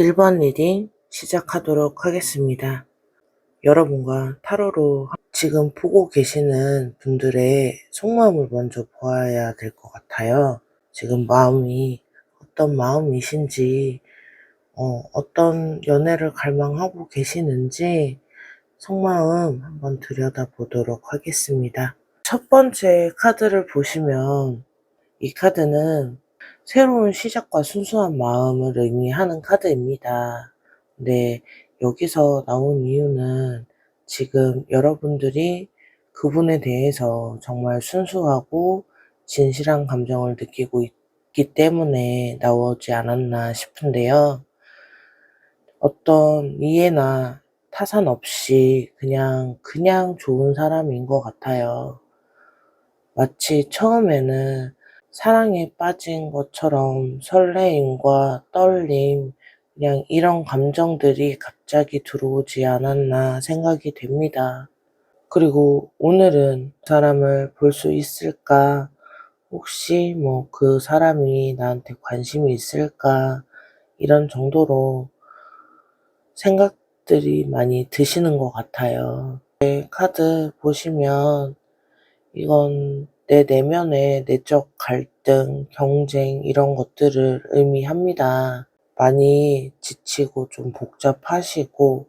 1번 리딩 시작하도록 하겠습니다. 여러분과 타로로 지금 보고 계시는 분들의 속마음을 먼저 보아야 될 것 같아요. 지금 마음이 어떤 마음이신지, 어떤 연애를 갈망하고 계시는지 속마음 한번 들여다보도록 하겠습니다. 첫 번째 카드를 보시면 이 카드는 새로운 시작과 순수한 마음을 의미하는 카드입니다. 근데 여기서 나온 이유는 지금 여러분들이 그분에 대해서 정말 순수하고 진실한 감정을 느끼고 있기 때문에 나오지 않았나 싶은데요. 어떤 이해나 타산 없이 그냥 좋은 사람인 것 같아요. 마치 처음에는 사랑에 빠진 것처럼 설레임과 떨림, 그냥 이런 감정들이 갑자기 들어오지 않았나 생각이 됩니다. 그리고 오늘은 그 사람을 볼 수 있을까? 혹시 그 사람이 나한테 관심이 있을까? 이런 정도로 생각들이 많이 드시는 것 같아요. 카드 보시면 이건 내 내면의 내적 갈등, 경쟁 이런 것들을 의미합니다. 많이 지치고 좀 복잡하시고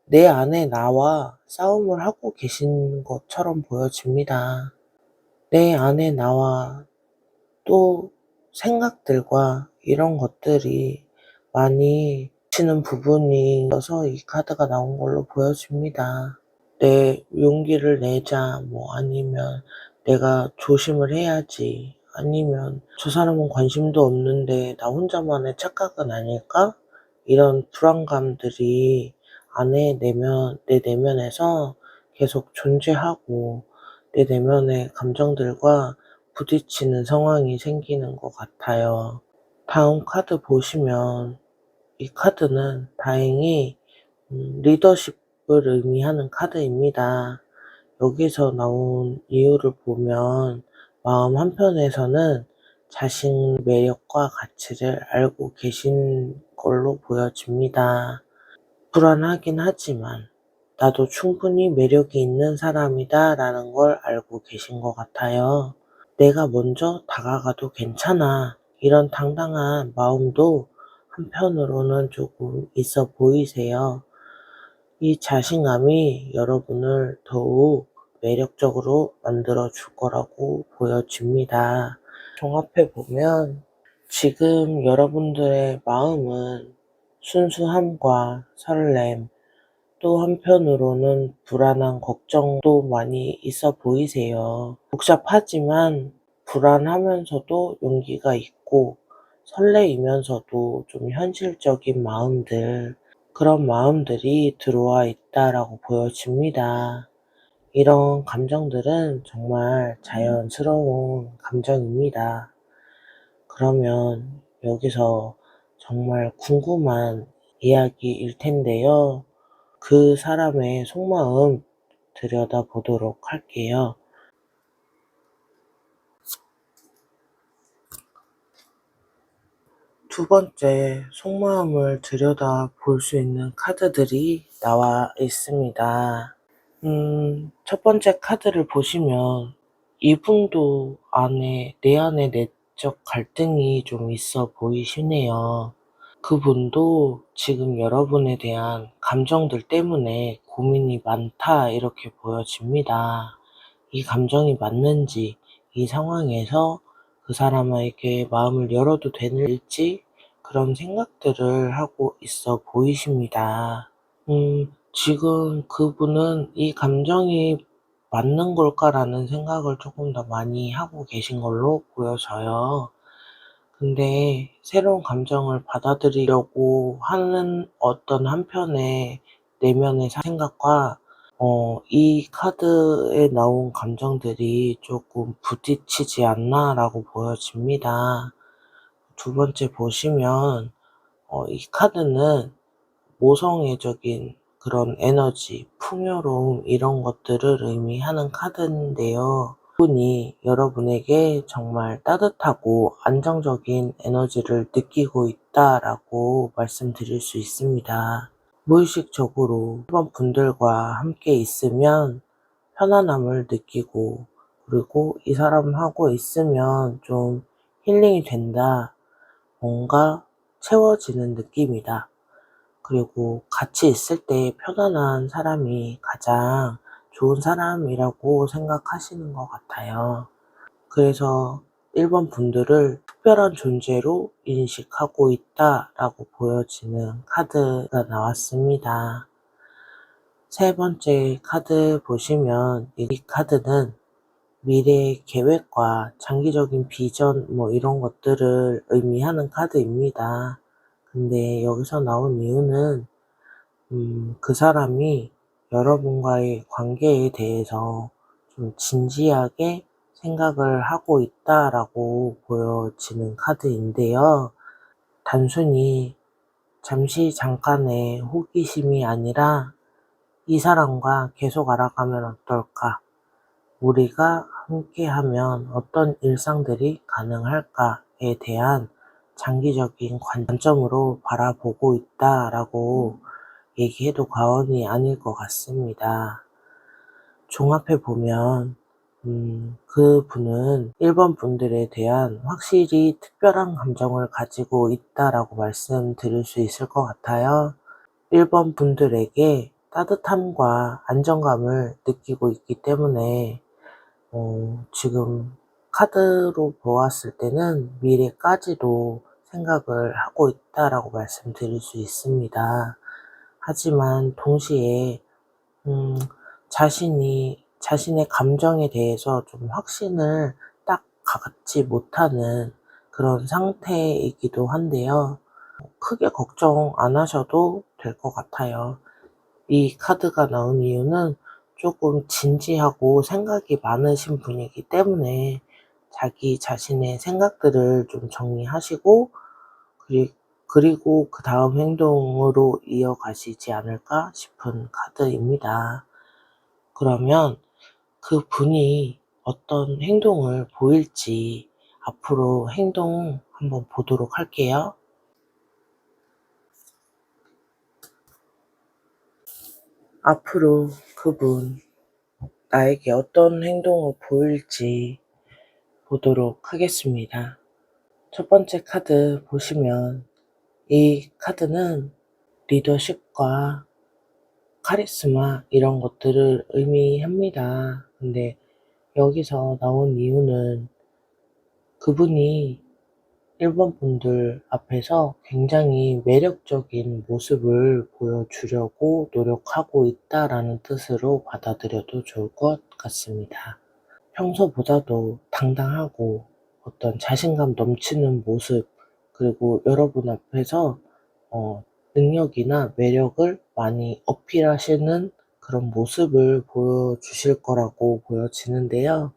내 안에 나와 싸움을 하고 계신 것처럼 보여집니다. 내 안에 나와 또 생각들과 이런 것들이 많이 치는 부분이 있어서 이 카드가 나온 걸로 보여집니다. 내 용기를 내자, 아니면 내가 조심을 해야지, 아니면 저 사람은 관심도 없는데 나 혼자만의 착각은 아닐까? 이런 불안감들이 내 내면에서 계속 존재하고 내 내면의 감정들과 부딪히는 상황이 생기는 것 같아요. 다음 카드 보시면 이 카드는 다행히 리더십을 의미하는 카드입니다. 여기서 나온 이유를 보면 마음 한편에서는 자신 매력과 가치를 알고 계신 걸로 보여집니다. 불안하긴 하지만 나도 충분히 매력이 있는 사람이다 라는 걸 알고 계신 것 같아요. 내가 먼저 다가가도 괜찮아. 이런 당당한 마음도 한편으로는 조금 있어 보이세요. 이 자신감이 여러분을 더욱 매력적으로 만들어 줄 거라고 보여집니다. 종합해 보면 지금 여러분들의 마음은 순수함과 설렘, 또 한편으로는 불안한 걱정도 많이 있어 보이세요. 복잡하지만 불안하면서도 용기가 있고 설레이면서도 좀 현실적인 마음들, 그런 마음들이 들어와 있다라고 보여집니다. 이런 감정들은 정말 자연스러운 감정입니다. 그러면 여기서 정말 궁금한 이야기일 텐데요. 그 사람의 속마음 들여다보도록 할게요. 두 번째 속마음을 들여다볼 수 있는 카드들이 나와 있습니다. 첫 번째 카드를 보시면 이분도 내 안에 내적 갈등이 좀 있어 보이시네요. 그분도 지금 여러분에 대한 감정들 때문에 고민이 많다 이렇게 보여집니다. 이 감정이 맞는지, 이 상황에서 그 사람에게 마음을 열어도 되는지 그런 생각들을 하고 있어 보이십니다. 지금 그분은 이 감정이 맞는 걸까라는 생각을 조금 더 많이 하고 계신 걸로 보여져요. 근데 새로운 감정을 받아들이려고 하는 어떤 한편의 내면의 생각과 이 카드에 나온 감정들이 조금 부딪히지 않나라고 보여집니다. 두 번째 보시면 이 카드는 모성애적인 그런 에너지, 풍요로움 이런 것들을 의미하는 카드인데요. 그분이 여러분에게 정말 따뜻하고 안정적인 에너지를 느끼고 있다라고 말씀드릴 수 있습니다. 무의식적으로 주변 분들과 함께 있으면 편안함을 느끼고, 그리고 이 사람하고 있으면 좀 힐링이 된다, 뭔가 채워지는 느낌이다, 그리고 같이 있을 때 편안한 사람이 가장 좋은 사람이라고 생각하시는 것 같아요. 그래서 1번 분들을 특별한 존재로 인식하고 있다라고 보여지는 카드가 나왔습니다. 세 번째 카드 보시면 이 카드는 미래의 계획과 장기적인 비전 이런 것들을 의미하는 카드입니다. 근데 여기서 나온 이유는 그 사람이 여러분과의 관계에 대해서 좀 진지하게 생각을 하고 있다라고 보여지는 카드인데요. 단순히 잠시 잠깐의 호기심이 아니라 이 사람과 계속 알아가면 어떨까? 우리가 함께하면 어떤 일상들이 가능할까에 대한 장기적인 관점으로 바라보고 있다라고 얘기해도 과언이 아닐 것 같습니다. 종합해 보면 그분은 1번 분들에 대한 확실히 특별한 감정을 가지고 있다라고 말씀드릴 수 있을 것 같아요. 1번 분들에게 따뜻함과 안정감을 느끼고 있기 때문에 지금 카드로 보았을 때는 미래까지도 생각을 하고 있다라고 말씀드릴 수 있습니다. 하지만 동시에 음 자신의 감정에 대해서 좀 확신을 딱 갖지 못하는 그런 상태이기도 한데요. 크게 걱정 안 하셔도 될 것 같아요. 이 카드가 나온 이유는 조금 진지하고 생각이 많으신 분이기 때문에 자기 자신의 생각들을 좀 정리하시고 그리고 그다음 행동으로 이어가시지 않을까 싶은 카드입니다. 그러면 그분이 어떤 행동을 보일지 앞으로 행동 한번 보도록 할게요. 앞으로 그분 나에게 어떤 행동을 보일지 보도록 하겠습니다. 첫 번째 카드 보시면 이 카드는 리더십과 카리스마 이런 것들을 의미합니다. 근데 여기서 나온 이유는 그분이 1번 분들 앞에서 굉장히 매력적인 모습을 보여주려고 노력하고 있다라는 뜻으로 받아들여도 좋을 것 같습니다. 평소보다도 당당하고 어떤 자신감 넘치는 모습, 그리고 여러분 앞에서 능력이나 매력을 많이 어필하시는 그런 모습을 보여주실 거라고 보여지는데요.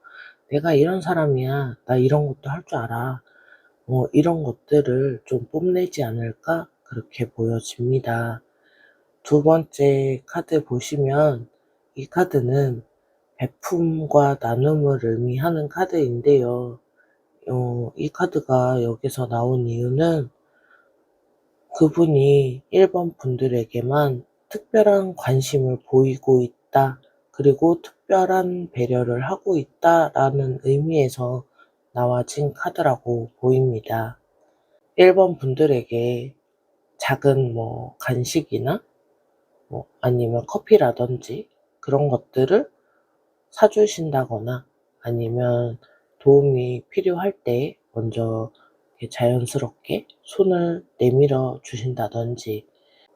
내가 이런 사람이야. 나 이런 것도 할 줄 알아. 이런 것들을 좀 뽐내지 않을까? 그렇게 보여집니다. 두 번째 카드 보시면 이 카드는 베품과 나눔을 의미하는 카드인데요. 이 카드가 여기서 나온 이유는 그분이 1번 분들에게만 특별한 관심을 보이고 있다, 그리고 특별한 배려를 하고 있다라는 의미에서 나와진 카드라고 보입니다. 1번 분들에게 작은 간식이나 아니면 커피라든지 그런 것들을 사주신다거나, 아니면 도움이 필요할 때 먼저 자연스럽게 손을 내밀어 주신다든지,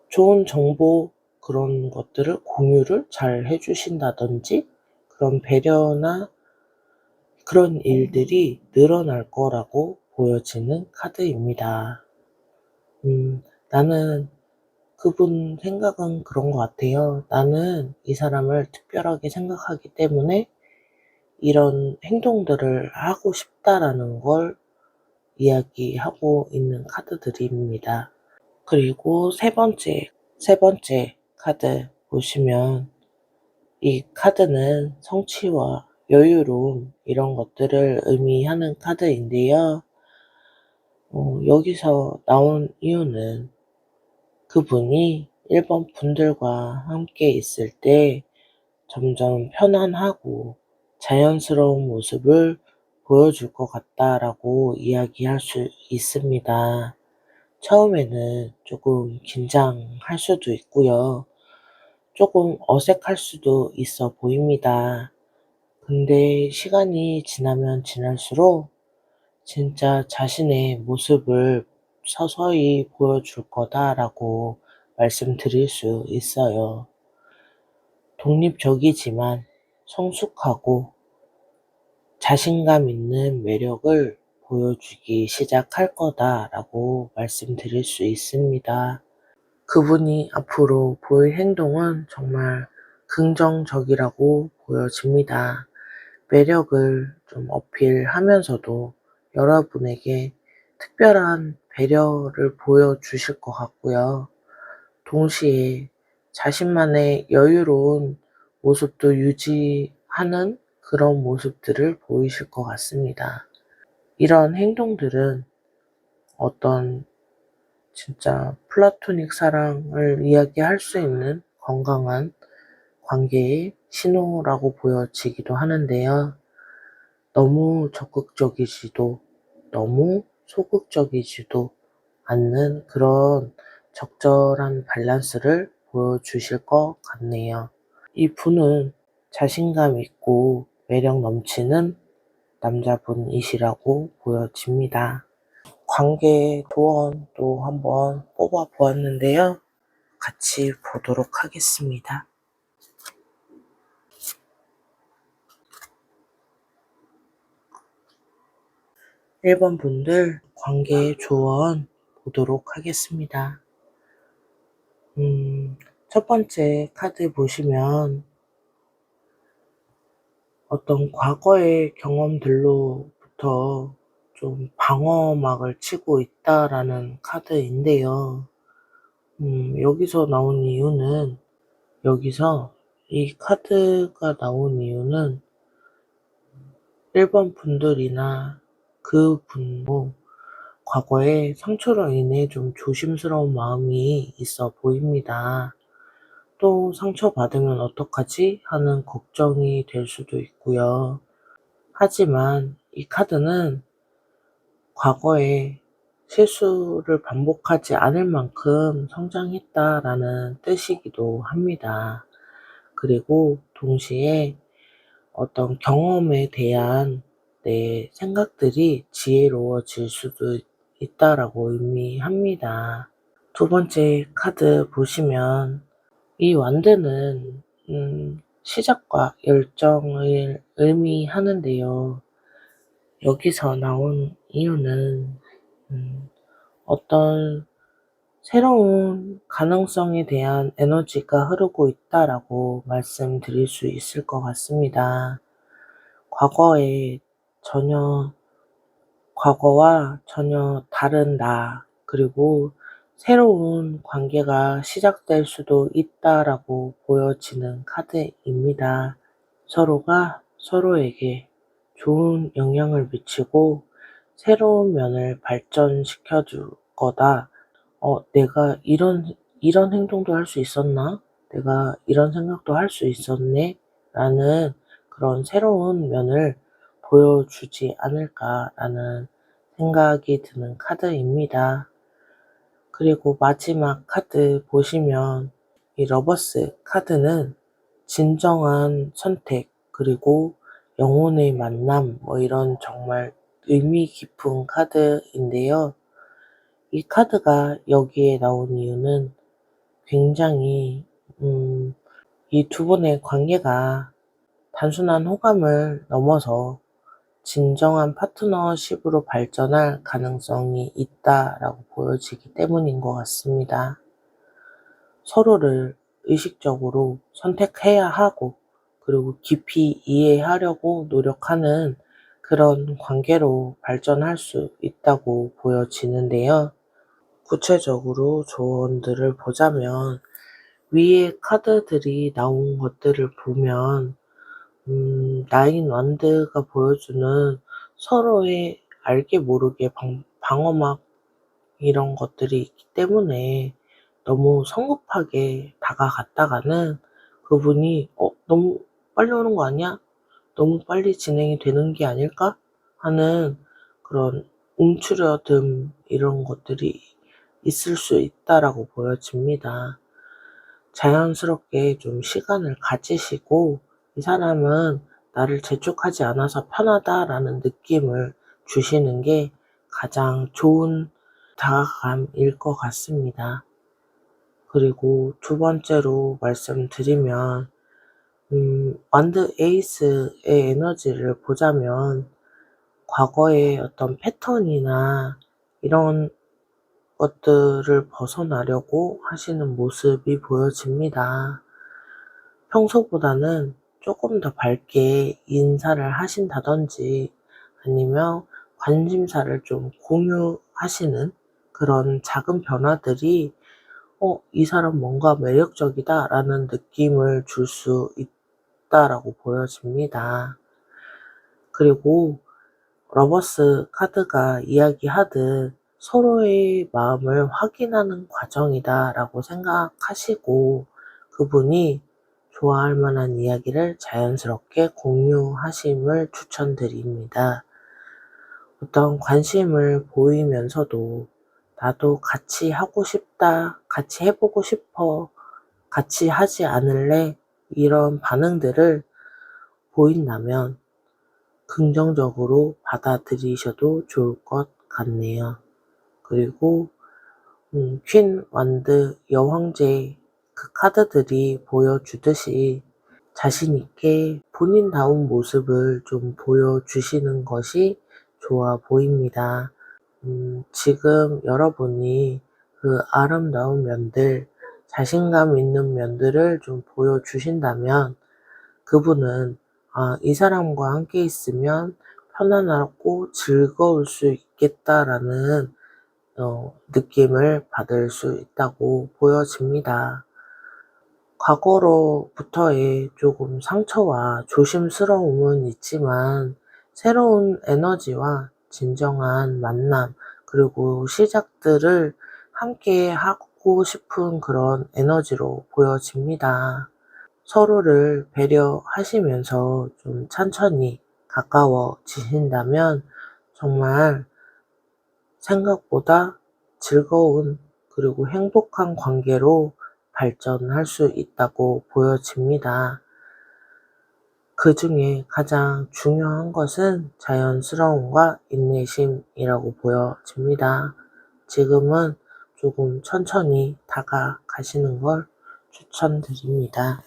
좋은 정보 그런 것들을 공유를 잘 해주신다든지, 그런 배려나 그런 일들이 늘어날 거라고 보여지는 카드입니다. 나는 그분 생각은 그런 것 같아요. 나는 이 사람을 특별하게 생각하기 때문에 이런 행동들을 하고 싶다라는 걸 이야기하고 있는 카드들입니다. 그리고 세 번째 카드 보시면 이 카드는 성취와 여유로움 이런 것들을 의미하는 카드인데요. 여기서 나온 이유는 그분이 1번 분들과 함께 있을 때 점점 편안하고 자연스러운 모습을 보여줄 것 같다라고 이야기할 수 있습니다. 처음에는 조금 긴장할 수도 있고요. 조금 어색할 수도 있어 보입니다. 근데 시간이 지나면 지날수록 진짜 자신의 모습을 서서히 보여줄 거다라고 말씀드릴 수 있어요. 독립적이지만 성숙하고 자신감 있는 매력을 보여주기 시작할 거다라고 말씀드릴 수 있습니다. 그분이 앞으로 보일 행동은 정말 긍정적이라고 보여집니다. 매력을 좀 어필하면서도 여러분에게 특별한 배려를 보여주실 것 같고요. 동시에 자신만의 여유로운 모습도 유지하는 그런 모습들을 보이실 것 같습니다. 이런 행동들은 어떤 진짜 플라토닉 사랑을 이야기할 수 있는 건강한 관계의 신호라고 보여지기도 하는데요. 너무 적극적이지도 너무 소극적이지도 않는 그런 적절한 밸런스를 보여주실 것 같네요. 이분은 자신감 있고 매력 넘치는 남자분이시라고 보여집니다. 관계 조언도 한번 뽑아 보았는데요. 같이 보도록 하겠습니다. 1번 분들 관계 조언 보도록 하겠습니다. 첫 번째 카드 보시면 어떤 과거의 경험들로부터 좀 방어막을 치고 있다라는 카드인데요. 여기서 나온 이유는, 여기서 이 카드가 나온 이유는 1번 분들이나 그분도 과거에 상처로 인해 좀 조심스러운 마음이 있어 보입니다. 또 상처받으면 어떡하지? 하는 걱정이 될 수도 있고요. 하지만 이 카드는 과거에 실수를 반복하지 않을 만큼 성장했다라는 뜻이기도 합니다. 그리고 동시에 어떤 경험에 대한 내 생각들이 지혜로워질 수도 있다라고 의미합니다. 두 번째 카드 보시면 이 완드는 시작과 열정을 의미하는데요. 여기서 나온 이유는 어떤 새로운 가능성에 대한 에너지가 흐르고 있다라고 말씀드릴 수 있을 것 같습니다. 과거에 과거와 전혀 다른 나, 그리고 새로운 관계가 시작될 수도 있다라고 보여지는 카드입니다. 서로가 서로에게 좋은 영향을 미치고 새로운 면을 발전시켜 줄 거다. 내가 이런 행동도 할 수 있었나? 내가 이런 생각도 할 수 있었네? 라는 그런 새로운 면을 보여주지 않을까라는 생각이 드는 카드입니다. 그리고 마지막 카드 보시면 이 러버스 카드는 진정한 선택, 그리고 영혼의 만남, 이런 정말 의미 깊은 카드인데요. 이 카드가 여기에 나온 이유는 굉장히 이 두 분의 관계가 단순한 호감을 넘어서 진정한 파트너십으로 발전할 가능성이 있다라고 보여지기 때문인 것 같습니다. 서로를 의식적으로 선택해야 하고, 그리고 깊이 이해하려고 노력하는 그런 관계로 발전할 수 있다고 보여지는데요. 구체적으로 조언들을 보자면, 위에 카드들이 나온 것들을 보면 나인 완드가 보여주는 서로의 알게 모르게 방어막 이런 것들이 있기 때문에 너무 성급하게 다가갔다가는 그분이 너무 빨리 오는 거 아니야? 너무 빨리 진행이 되는 게 아닐까? 하는 그런 움츠러듦 이런 것들이 있을 수 있다라고 보여집니다. 자연스럽게 좀 시간을 가지시고 이 사람은 나를 재촉하지 않아서 편하다라는 느낌을 주시는 게 가장 좋은 다가감일 것 같습니다. 그리고 두 번째로 말씀드리면 완드 에이스의 에너지를 보자면 과거의 어떤 패턴이나 이런 것들을 벗어나려고 하시는 모습이 보여집니다. 평소보다는 조금 더 밝게 인사를 하신다든지 아니면 관심사를 좀 공유하시는 그런 작은 변화들이 이 사람 뭔가 매력적이다라는 느낌을 줄 수 있다라고 보여집니다. 그리고 러버스 카드가 이야기하듯 서로의 마음을 확인하는 과정이다라고 생각하시고 그분이 좋아할 만한 이야기를 자연스럽게 공유하심을 추천드립니다. 어떤 관심을 보이면서도 나도 같이 하고 싶다, 같이 해보고 싶어, 같이 하지 않을래? 이런 반응들을 보인다면 긍정적으로 받아들이셔도 좋을 것 같네요. 그리고 퀸, 완드, 여왕제 그 카드들이 보여주듯이 자신 있게 본인다운 모습을 좀 보여주시는 것이 좋아 보입니다. 지금 여러분이 그 아름다운 면들, 자신감 있는 면들을 좀 보여주신다면 그분은 이 사람과 함께 있으면 편안하고 즐거울 수 있겠다라는 느낌을 받을 수 있다고 보여집니다. 과거로부터의 조금 상처와 조심스러움은 있지만 새로운 에너지와 진정한 만남 그리고 시작들을 함께 하고 싶은 그런 에너지로 보여집니다. 서로를 배려하시면서 좀 천천히 가까워지신다면 정말 생각보다 즐거운 그리고 행복한 관계로 발전할 수 있다고 보여집니다. 그 중에 가장 중요한 것은 자연스러움과 인내심이라고 보여집니다. 지금은 조금 천천히 다가가시는 걸 추천드립니다.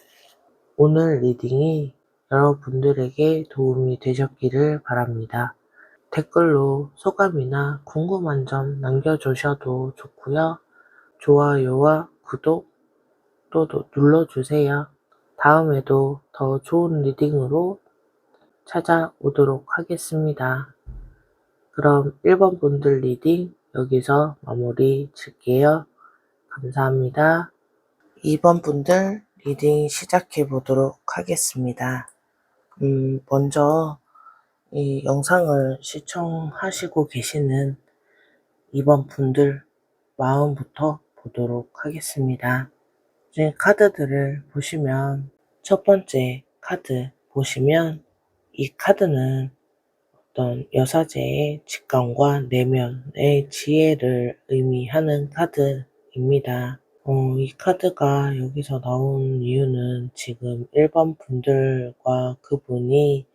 오늘 리딩이 여러분들에게 도움이 되셨기를 바랍니다. 댓글로 소감이나 궁금한 점 남겨주셔도 좋고요. 좋아요와 구독 또 눌러주세요. 다음에도 더 좋은 리딩으로 찾아오도록 하겠습니다. 그럼 1번 분들 리딩 여기서 마무리 질게요. 감사합니다. 2번 분들 리딩 시작해 보도록 하겠습니다. 먼저 이 영상을 시청하시고 계시는 2번 분들 마음부터 보도록 하겠습니다. 이제 카드들을 보시면 첫 번째 카드 보시면 이 카드는 어떤 여사제의 직감과 내면의 지혜를 의미하는 카드입니다. 이 카드가 여기서 나온 이유는 지금 1번 분들과 그분이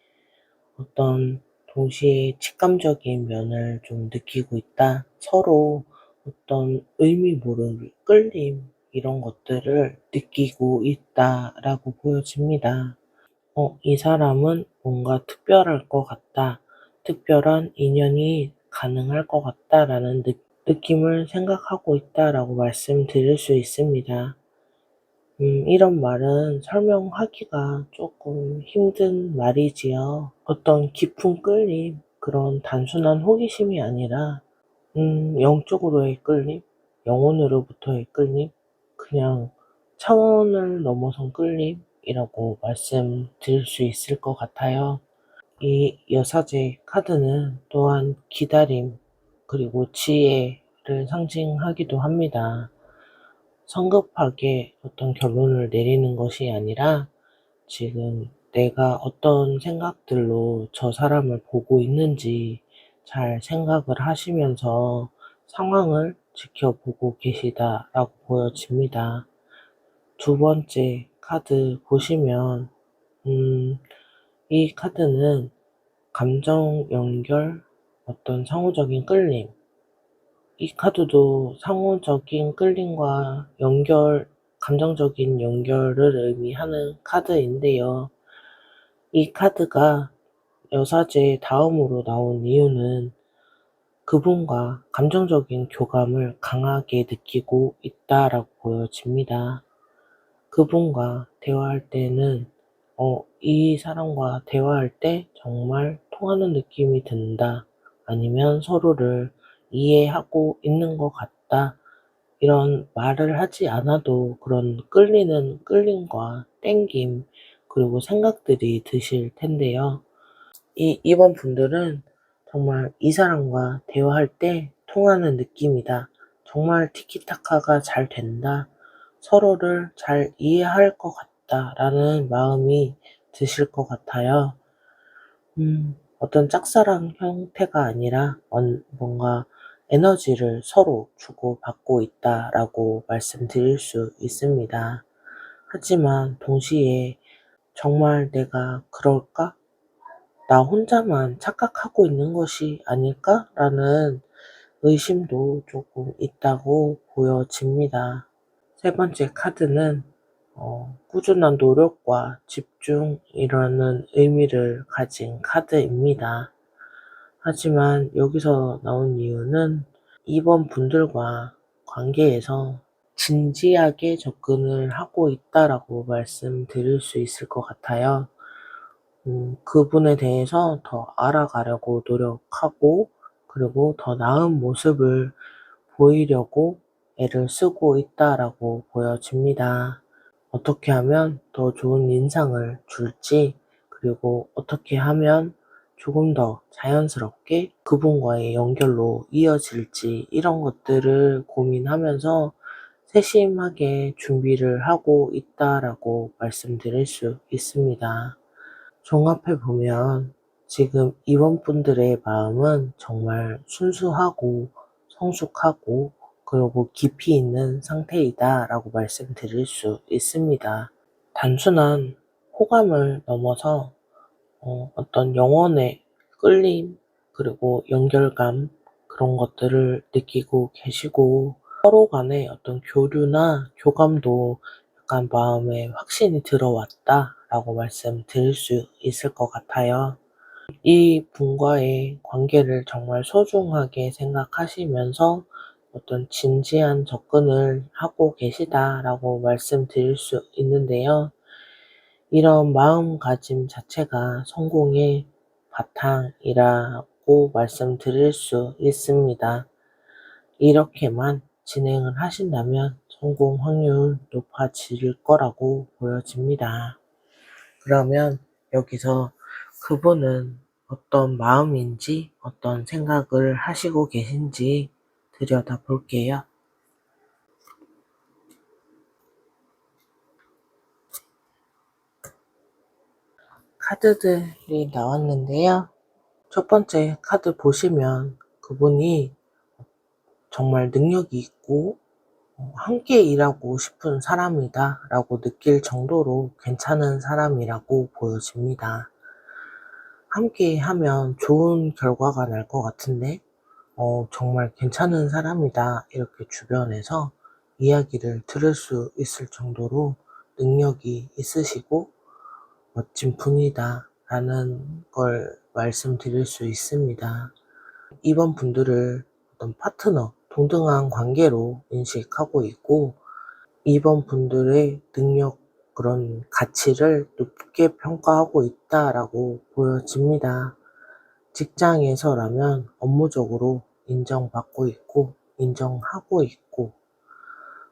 어떤 동시에 직감적인 면을 좀 느끼고 있다. 서로 어떤 의미 모를 끌림 이런 것들을 느끼고 있다라고 보여집니다. 이 사람은 뭔가 특별할 것 같다. 특별한 인연이 가능할 것 같다라는 느낌을 생각하고 있다라고 말씀드릴 수 있습니다. 이런 말은 설명하기가 조금 힘든 말이지요. 어떤 깊은 끌림, 그런 단순한 호기심이 아니라, 영적으로의 끌림, 영혼으로부터의 끌림, 그냥 차원을 넘어선 끌림, 능력이라고 말씀드릴 수 있을 것 같아요. 이 여사제 카드는 또한 기다림 그리고 지혜를 상징하기도 합니다. 성급하게 어떤 결론을 내리는 것이 아니라 지금 내가 어떤 생각들로 저 사람을 보고 있는지 잘 생각을 하시면서 상황을 지켜보고 계시다라고 보여집니다. 두 번째 카드 보시면 이 카드는 감정 연결, 어떤 상호적인 끌림, 이 카드도 상호적인 끌림과 연결, 감정적인 연결을 의미하는 카드인데요. 이 카드가 여사제 다음으로 나온 이유는 그분과 감정적인 교감을 강하게 느끼고 있다라고 보여집니다. 그분과 대화할 때는 이 사람과 대화할 때 정말 통하는 느낌이 든다. 아니면 서로를 이해하고 있는 것 같다. 이런 말을 하지 않아도 그런 끌리는 끌림과 땡김, 그리고 생각들이 드실 텐데요. 이번 분들은 정말 이 사람과 대화할 때 통하는 느낌이다. 정말 티키타카가 잘 된다. 서로를 잘 이해할 것 같다라는 마음이 드실 것 같아요. 어떤 짝사랑 형태가 아니라 뭔가 에너지를 서로 주고받고 있다라고 말씀드릴 수 있습니다. 하지만 동시에 정말 내가 그럴까? 나 혼자만 착각하고 있는 것이 아닐까라는 의심도 조금 있다고 보여집니다. 세 번째 카드는 꾸준한 노력과 집중이라는 의미를 가진 카드입니다. 하지만 여기서 나온 이유는 이번 분들과 관계에서 진지하게 접근을 하고 있다라고 말씀드릴 수 있을 것 같아요. 그분에 대해서 더 알아가려고 노력하고 그리고 더 나은 모습을 보이려고 애를 쓰고 있다라고 보여집니다. 어떻게 하면 더 좋은 인상을 줄지, 그리고 어떻게 하면 조금 더 자연스럽게 그분과의 연결로 이어질지 이런 것들을 고민하면서 세심하게 준비를 하고 있다라고 말씀드릴 수 있습니다. 종합해 보면 지금 이원분들의 마음은 정말 순수하고 성숙하고 그리고 깊이 있는 상태이다라고 말씀드릴 수 있습니다. 단순한 호감을 넘어서 어떤 영혼의 끌림 그리고 연결감 그런 것들을 느끼고 계시고 서로 간의 어떤 교류나 교감도 약간 마음에 확신이 들어왔다라고 말씀드릴 수 있을 것 같아요. 이 분과의 관계를 정말 소중하게 생각하시면서 어떤 진지한 접근을 하고 계시다라고 말씀드릴 수 있는데요. 이런 마음가짐 자체가 성공의 바탕이라고 말씀드릴 수 있습니다. 이렇게만 진행을 하신다면 성공 확률 높아질 거라고 보여집니다. 그러면 여기서 그분은 어떤 마음인지 어떤 생각을 하시고 계신지 들여다 볼게요. 카드들이 나왔는데요. 첫 번째 카드 보시면 그분이 정말 능력이 있고 함께 일하고 싶은 사람이다 라고 느낄 정도로 괜찮은 사람이라고 보여집니다. 함께 하면 좋은 결과가 날 것 같은데 정말 괜찮은 사람이다 이렇게 주변에서 이야기를 들을 수 있을 정도로 능력이 있으시고 멋진 분이다 라는 걸 말씀드릴 수 있습니다. 이번 분들을 어떤 파트너, 동등한 관계로 인식하고 있고 이번 분들의 능력, 그런 가치를 높게 평가하고 있다라고 보여집니다. 직장에서라면 업무적으로 인정받고 있고 인정하고 있고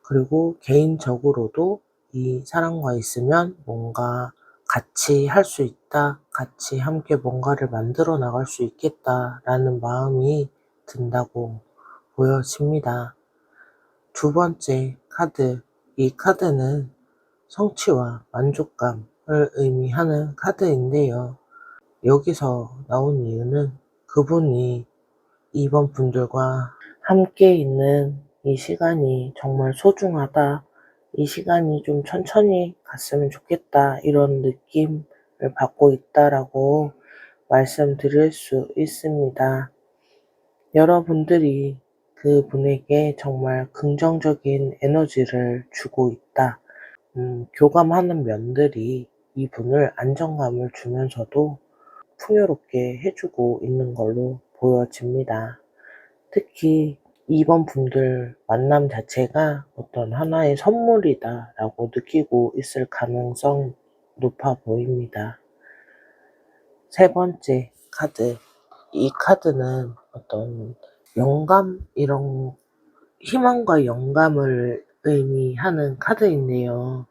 그리고 개인적으로도 이 사람과 있으면 뭔가 같이 할 수 있다, 같이 함께 뭔가를 만들어 나갈 수 있겠다라는 마음이 든다고 보여집니다. 두 번째 카드, 이 카드는 성취와 만족감을 의미하는 카드인데요. 여기서 나온 이유는 그분이 이번 분들과 함께 있는 이 시간이 정말 소중하다, 이 시간이 좀 천천히 갔으면 좋겠다, 이런 느낌을 받고 있다라고 말씀드릴 수 있습니다. 여러분들이 그분에게 정말 긍정적인 에너지를 주고 있다. 교감하는 면들이 이분을 안정감을 주면서도 풍요롭게 해주고 있는 걸로 보여집니다. 특히 이번 분들 만남 자체가 어떤 하나의 선물이다라고 느끼고 있을 가능성 높아 보입니다. 세 번째 카드. 이 카드는 어떤 영감, 이런 희망과 영감을 의미하는 카드인데요.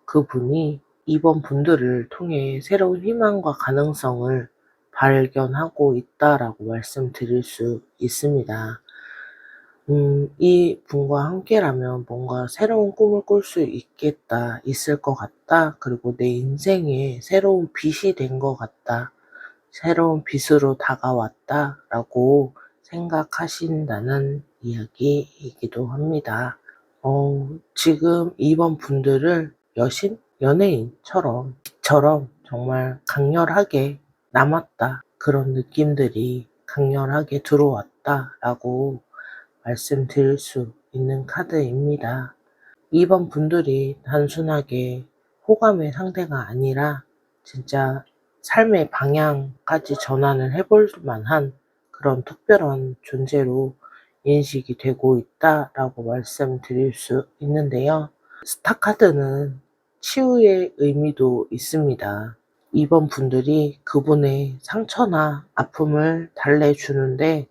그분이 이번 분들을 통해 새로운 희망과 가능성을 발견하고 있다라고 말씀드릴 수 있습니다. 이 분과 함께라면 뭔가 새로운 꿈을 꿀 수 있겠다, 있을 것 같다, 그리고 내 인생에 새로운 빛이 된 것 같다, 새로운 빛으로 다가왔다라고 생각하신다는 이야기이기도 합니다. 지금 이번 분들을 여신, 연예인처럼 정말 강렬하게 남았다, 그런 느낌들이 강렬하게 들어왔다라고 말씀드릴 수 있는 카드입니다. 이번 분들이 단순하게 호감의 상대가 아니라 진짜 삶의 방향까지 전환을 해볼 만한 그런 특별한 존재로 인식이 되고 있다라고 말씀드릴 수 있는데요. 스타카드는 치유의 의미도 있습니다. 이번 분들이 그분의 상처나 아픔을 달래주는데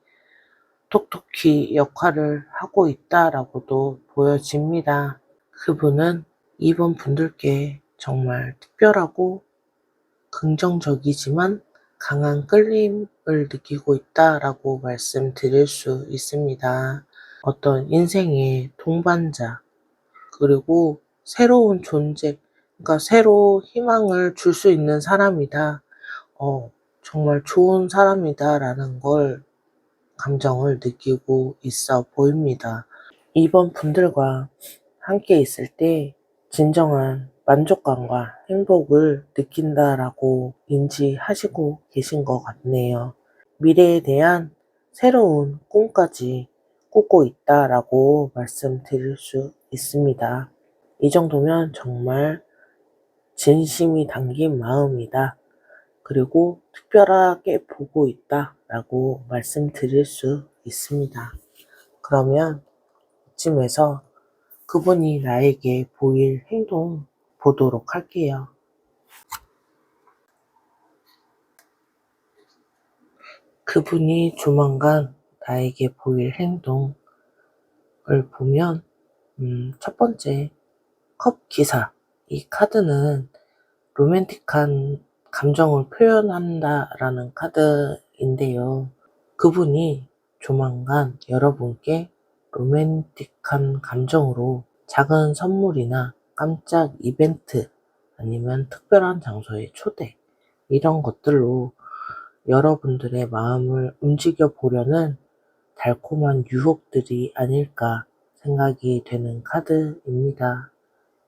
톡톡히 역할을 하고 있다라고도 보여집니다. 그분은 이번 분들께 정말 특별하고 긍정적이지만 강한 끌림을 느끼고 있다라고 말씀드릴 수 있습니다. 어떤 인생의 동반자, 그리고 새로운 존재, 그러니까 새로 희망을 줄 수 있는 사람이다. 정말 좋은 사람이다라는 걸 감정을 느끼고 있어 보입니다. 이번 분들과 함께 있을 때 진정한 만족감과 행복을 느낀다라고 인지하시고 계신 것 같네요. 미래에 대한 새로운 꿈까지 꾸고 있다라고 말씀드릴 수 있습니다. 이 정도면 정말 진심이 담긴 마음이다, 그리고 특별하게 보고 있다라고 말씀드릴 수 있습니다. 그러면 이쯤에서 그분이 나에게 보일 행동 보도록 할게요. 그분이 조만간 나에게 보일 행동을 보면 첫 번째, 컵 기사. 이 카드는 로맨틱한 감정을 표현한다라는 카드인데요. 그분이 조만간 여러분께 로맨틱한 감정으로 작은 선물이나 깜짝 이벤트, 아니면 특별한 장소의 초대, 이런 것들로 여러분들의 마음을 움직여 보려는 달콤한 유혹들이 아닐까 생각이 되는 카드입니다.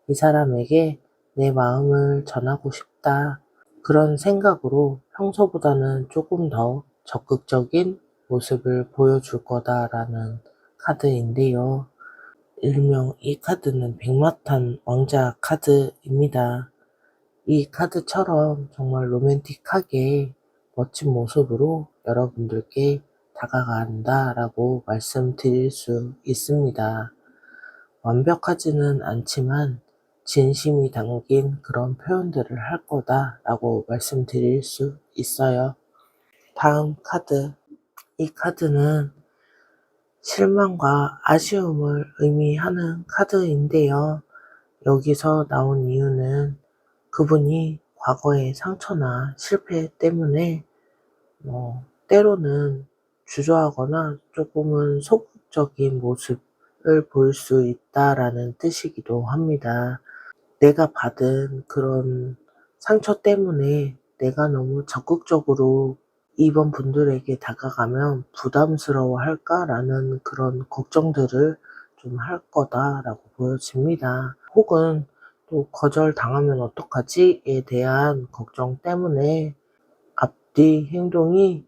이 사람에게 내 마음을 전하고 싶다, 그런 생각으로 평소보다는 조금 더 적극적인 모습을 보여줄 거다라는 카드인데요. 일명 이 카드는 백마탄 왕자 카드입니다. 이 카드처럼 정말 로맨틱하게 멋진 모습으로 여러분들께 다가간다라고 말씀드릴 수 있습니다. 완벽하지는 않지만 진심이 담긴 그런 표현들을 할 거다라고 말씀드릴 수 있어요. 다음 카드. 이 카드는 실망과 아쉬움을 의미하는 카드인데요. 여기서 나온 이유는 그분이 과거의 상처나 실패 때문에 때로는 주저하거나 조금은 소극적인 모습을 보일 수 있다라는 뜻이기도 합니다. 내가 받은 그런 상처 때문에 내가 너무 적극적으로 이번 분들에게 다가가면 부담스러워 할까라는 그런 걱정들을 좀 할 거다라고 보여집니다. 혹은 또 거절당하면 어떡하지에 대한 걱정 때문에 앞뒤 행동이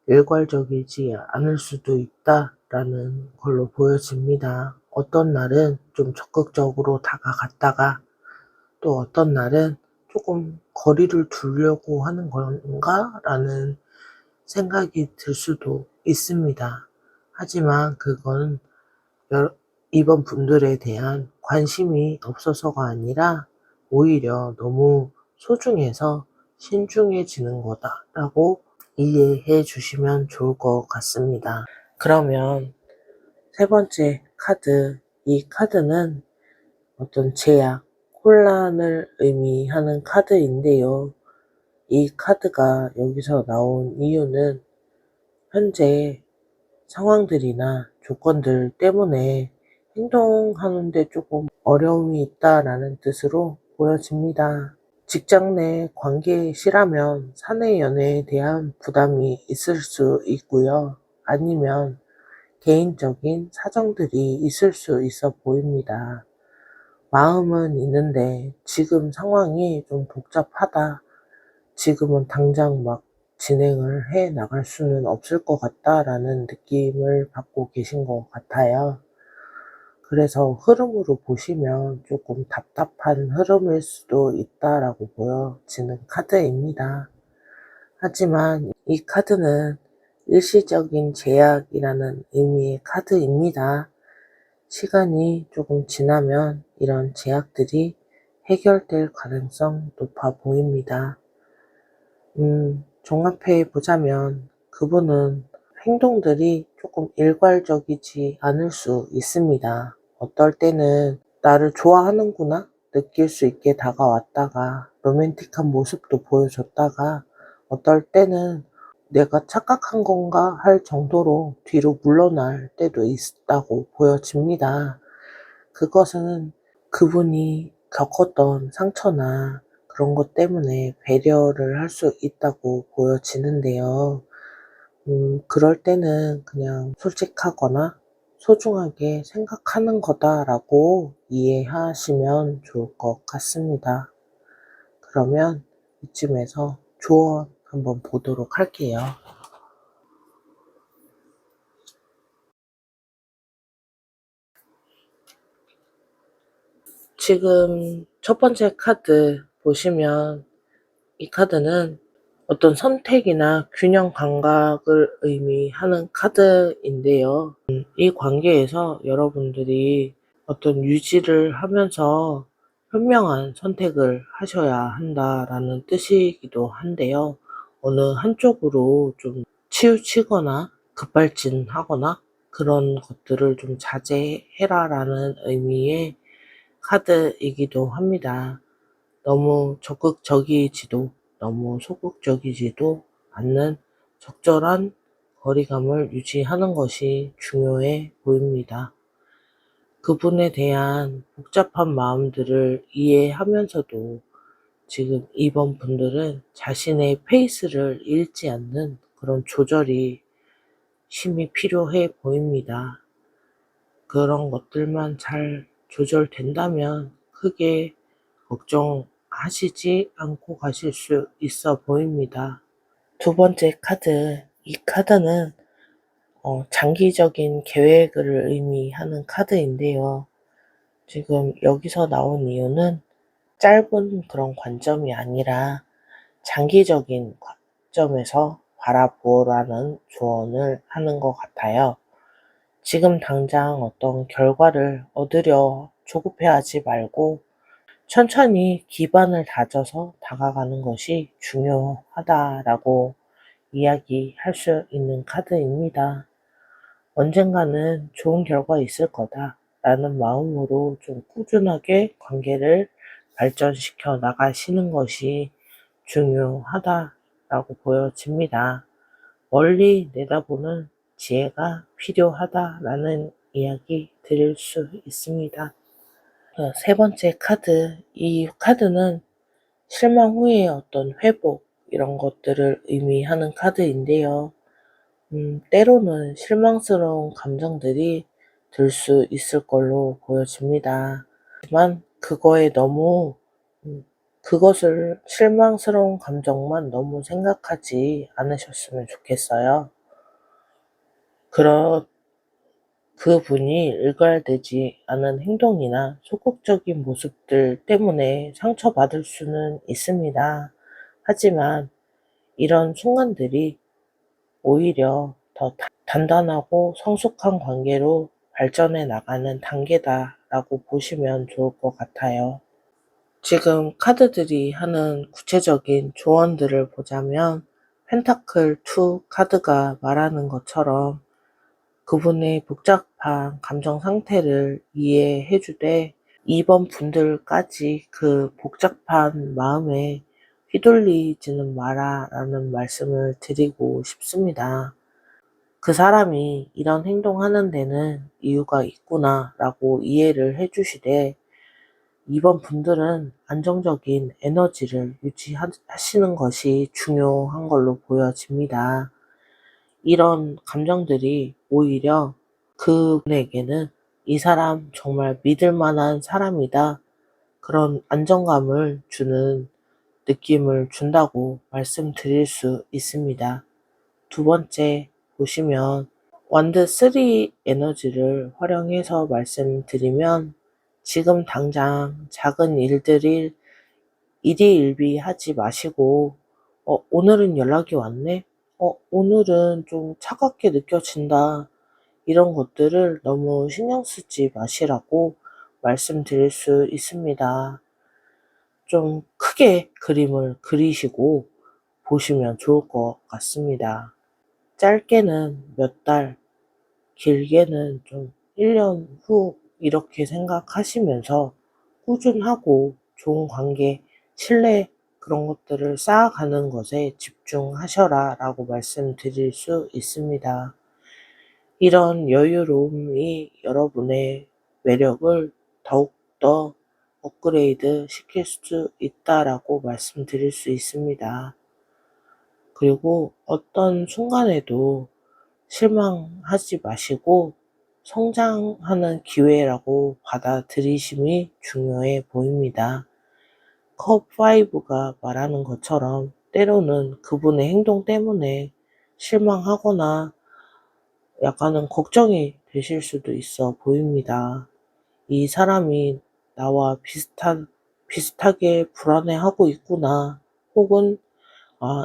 일괄적이지 않을 수도 있다라는 걸로 보여집니다. 어떤 날은 좀 적극적으로 다가갔다가 또 어떤 날은 조금 거리를 두려고 하는 건가? 라는 생각이 들 수도 있습니다. 하지만 그건 이번 분들에 대한 관심이 없어서가 아니라 오히려 너무 소중해서 신중해지는 거다라고 이해해 주시면 좋을 것 같습니다. 그러면 세 번째 카드, 이 카드는 어떤 제약, 혼란을 의미하는 카드인데요. 이 카드가 여기서 나온 이유는 현재 상황들이나 조건들 때문에 행동하는데 조금 어려움이 있다라는 뜻으로 보여집니다. 직장 내 관계시라면 사내 연애에 대한 부담이 있을 수 있고요. 아니면 개인적인 사정들이 있을 수 있어 보입니다. 마음은 있는데 지금 상황이 좀 복잡하다. 지금은 당장 막 진행을 해 나갈 수는 없을 것 같다라는 느낌을 받고 계신 것 같아요. 그래서 흐름으로 보시면 조금 답답한 흐름일 수도 있다라고 보여지는 카드입니다. 하지만 이 카드는 일시적인 제약이라는 의미의 카드입니다. 시간이 조금 지나면 이런 제약들이 해결될 가능성 높아 보입니다. 종합해 보자면 그분은 행동들이 조금 일괄적이지 않을 수 있습니다. 어떨 때는 나를 좋아하는구나 느낄 수 있게 다가왔다가 로맨틱한 모습도 보여줬다가 어떨 때는 내가 착각한 건가 할 정도로 뒤로 물러날 때도 있다고 보여집니다. 그것은 그분이 겪었던 상처나 그런 것 때문에 배려를 할 수 있다고 보여지는데요. 그럴 때는 그냥 솔직하거나 소중하게 생각하는 거다라고 이해하시면 좋을 것 같습니다. 그러면 이쯤에서 조언 한번 보도록 할게요. 지금 첫 번째 카드 보시면 이 카드는 어떤 선택이나 균형 감각을 의미하는 카드인데요. 이 관계에서 여러분들이 어떤 유지를 하면서 현명한 선택을 하셔야 한다라는 뜻이기도 한데요. 어느 한쪽으로 좀 치우치거나 급발진하거나 그런 것들을 좀 자제해라라는 의미의 카드이기도 합니다. 너무 적극적이지도 너무 소극적이지도 않는 적절한 거리감을 유지하는 것이 중요해 보입니다. 그분에 대한 복잡한 마음들을 이해하면서도 지금 이번 분들은 자신의 페이스를 잃지 않는 그런 조절이 심히 필요해 보입니다. 그런 것들만 잘 조절된다면 크게 걱정하시지 않고 가실 수 있어 보입니다. 두 번째 카드, 이 카드는 장기적인 계획을 의미하는 카드인데요. 지금 여기서 나온 이유는 짧은 그런 관점이 아니라 장기적인 관점에서 바라보라는 조언을 하는 것 같아요. 지금 당장 어떤 결과를 얻으려 조급해하지 말고 천천히 기반을 다져서 다가가는 것이 중요하다라고 이야기할 수 있는 카드입니다. 언젠가는 좋은 결과 있을 거다. 라는 마음으로 좀 꾸준하게 관계를 발전시켜 나가시는 것이 중요하다라고 보여집니다. 멀리 내다보는 지혜가 필요하다라는 이야기 드릴 수 있습니다. 세 번째 카드, 이 카드는 실망 후의 어떤 회복, 이런 것들을 의미하는 카드인데요. 때로는 실망스러운 감정들이 들 수 있을 걸로 보여집니다. 하지만 그거에 너무 그것을 실망스러운 감정만 너무 생각하지 않으셨으면 좋겠어요. 그분이 일관되지 않은 행동이나 소극적인 모습들 때문에 상처받을 수는 있습니다. 하지만 이런 순간들이 오히려 더 단단하고 성숙한 관계로 발전해 나가는 단계다라고 보시면 좋을 것 같아요. 지금 카드들이 하는 구체적인 조언들을 보자면 펜타클 2 카드가 말하는 것처럼 그분의 복잡한 감정 상태를 이해해 주되 2번 분들까지 그 복잡한 마음에 휘둘리지는 마라 라는 말씀을 드리고 싶습니다. 그 사람이 이런 행동하는 데는 이유가 있구나 라고 이해를 해주시되 2번 분들은 안정적인 에너지를 유지하시는 것이 중요한 걸로 보여집니다. 이런 감정들이 오히려 그분에게는 이 사람 정말 믿을 만한 사람이다. 그런 안정감을 주는 느낌을 준다고 말씀드릴 수 있습니다. 두 번째 보시면 완드 3 에너지를 활용해서 말씀드리면 지금 당장 작은 일들을 일희일비하지 마시고 오늘은 연락이 왔네? 오늘은 좀 차갑게 느껴진다. 이런 것들을 너무 신경 쓰지 마시라고 말씀드릴 수 있습니다. 좀 크게 그림을 그리시고 보시면 좋을 것 같습니다. 짧게는 몇 달, 길게는 좀 1년 후 이렇게 생각하시면서 꾸준하고 좋은 관계, 신뢰 그런 것들을 쌓아가는 것에 집중하셔라 라고 말씀드릴 수 있습니다. 이런 여유로움이 여러분의 매력을 더욱더 업그레이드 시킬 수 있다라고 말씀드릴 수 있습니다. 그리고 어떤 순간에도 실망하지 마시고 성장하는 기회라고 받아들이심이 중요해 보입니다. 컵 5가 말하는 것처럼 때로는 그분의 행동 때문에 실망하거나 약간은 걱정이 되실 수도 있어 보입니다. 이 사람이 나와 비슷하게 불안해하고 있구나. 혹은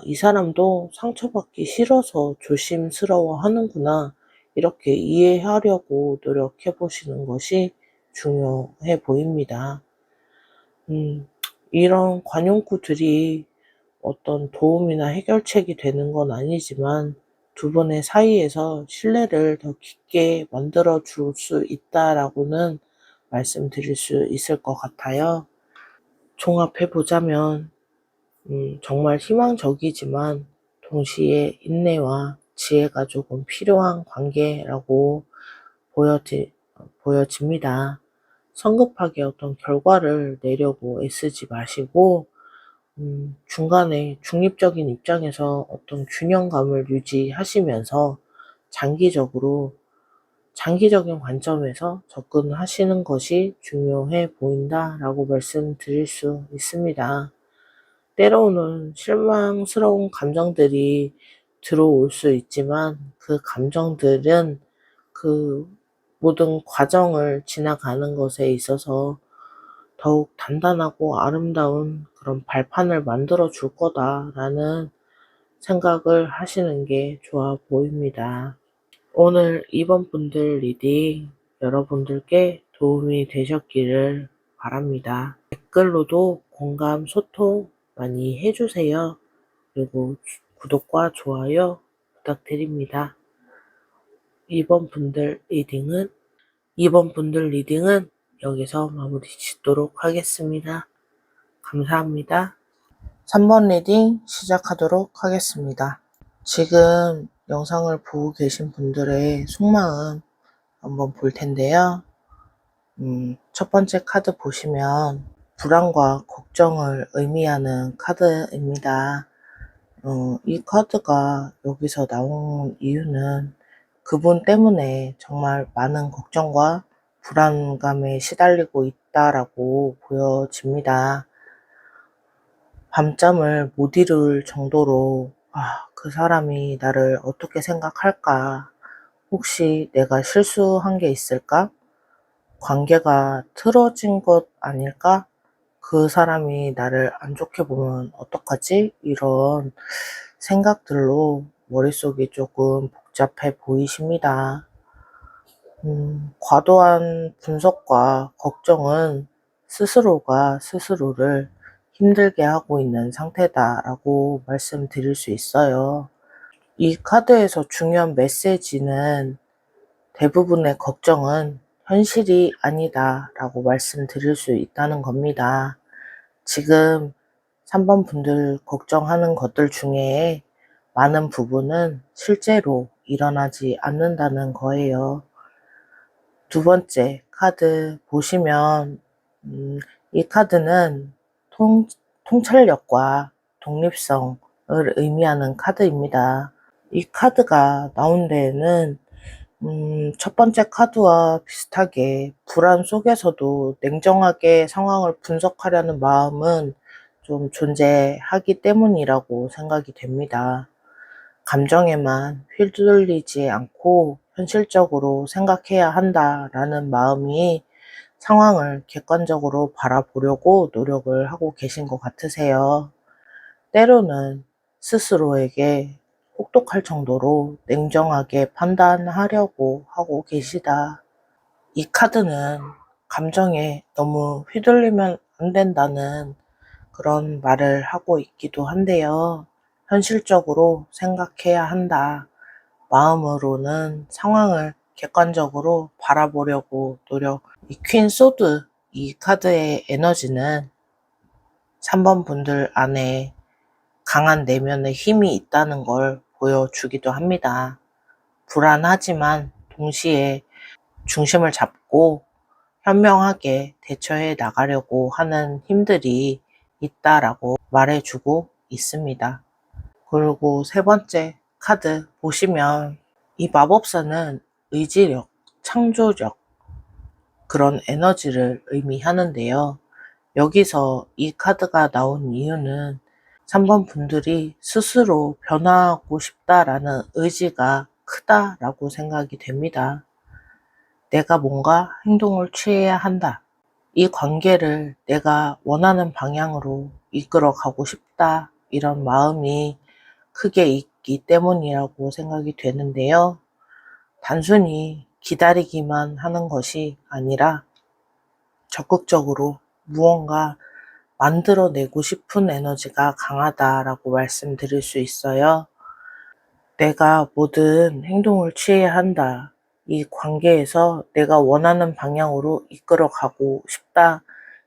이 사람도 상처받기 싫어서 조심스러워 하는구나. 이렇게 이해하려고 노력해 보시는 것이 중요해 보입니다. 이런 관용구들이 어떤 도움이나 해결책이 되는 건 아니지만 두 분의 사이에서 신뢰를 더 깊게 만들어 줄 수 있다라고는 말씀드릴 수 있을 것 같아요. 종합해 보자면 정말 희망적이지만 동시에 인내와 지혜가 조금 필요한 관계라고 보여집니다. 성급하게 어떤 결과를 내려고 애쓰지 마시고 중간에 중립적인 입장에서 어떤 균형감을 유지하시면서 장기적인 관점에서 접근하시는 것이 중요해 보인다라고 말씀드릴 수 있습니다. 때로는 실망스러운 감정들이 들어올 수 있지만 그 감정들은 그 모든 과정을 지나가는 것에 있어서 더욱 단단하고 아름다운 그런 발판을 만들어 줄 거다라는 생각을 하시는 게 좋아 보입니다. 오늘 2번 분들 리딩 여러분들께 도움이 되셨기를 바랍니다. 댓글로도 공감, 소통 많이 해주세요. 그리고 구독과 좋아요 부탁드립니다. 2번 분들 리딩은 이번 분들 리딩은 여기서 마무리 짓도록 하겠습니다. 감사합니다. 3번 리딩 시작하도록 하겠습니다. 지금 영상을 보고 계신 분들의 속마음 한번 볼 텐데요. 첫 번째 카드 보시면 불안과 걱정을 의미하는 카드입니다. 이 카드가 여기서 나온 이유는 그분 때문에 정말 많은 걱정과 불안감에 시달리고 있다라고 보여집니다. 밤잠을 못 이룰 정도로 그 사람이 나를 어떻게 생각할까? 혹시 내가 실수한 게 있을까? 관계가 틀어진 것 아닐까? 그 사람이 나를 안 좋게 보면 어떡하지? 이런 생각들로 머릿속이 조금 복잡해 보이십니다. 과도한 분석과 걱정은 스스로가 스스로를 힘들게 하고 있는 상태다라고 말씀드릴 수 있어요. 이 카드에서 중요한 메시지는 대부분의 걱정은 현실이 아니다라고 말씀드릴 수 있다는 겁니다. 지금 3번 분들 걱정하는 것들 중에 많은 부분은 실제로 일어나지 않는다는 거예요. 두 번째 카드 보시면 이 카드는 통찰력과 독립성을 의미하는 카드입니다. 이 카드가 나온 데에는 첫 번째 카드와 비슷하게 불안 속에서도 냉정하게 상황을 분석하려는 마음은 좀 존재하기 때문이라고 생각이 됩니다. 감정에만 휘둘리지 않고 현실적으로 생각해야 한다라는 마음이 상황을 객관적으로 바라보려고 노력을 하고 계신 것 같으세요. 때로는 스스로에게 혹독할 정도로 냉정하게 판단하려고 하고 계시다. 이 카드는 감정에 너무 휘둘리면 안 된다는 그런 말을 하고 있기도 한데요. 현실적으로 생각해야 한다. 마음으로는 상황을 객관적으로 바라보려고 노력. 이 퀸 소드, 이 카드의 에너지는 3번 분들 안에 강한 내면의 힘이 있다는 걸 보여주기도 합니다. 불안하지만 동시에 중심을 잡고 현명하게 대처해 나가려고 하는 힘들이 있다라고 말해주고 있습니다. 그리고 세 번째 카드 보시면 이 마법사는 의지력, 창조력, 그런 에너지를 의미하는데요. 여기서 이 카드가 나온 이유는 3번 분들이 스스로 변화하고 싶다라는 의지가 크다라고 생각이 됩니다. 내가 뭔가 행동을 취해야 한다. 이 관계를 내가 원하는 방향으로 이끌어 가고 싶다. 이런 마음이 크게 있기 때문이라고 생각이 되는데요. 단순히 기다리기만 하는 것이 아니라 적극적으로 무언가 만들어내고 싶은 에너지가 강하다라고 말씀드릴 수 있어요. 내가 모든 행동을 취해야 한다. 이 관계에서 내가 원하는 방향으로 이끌어 가고 싶다.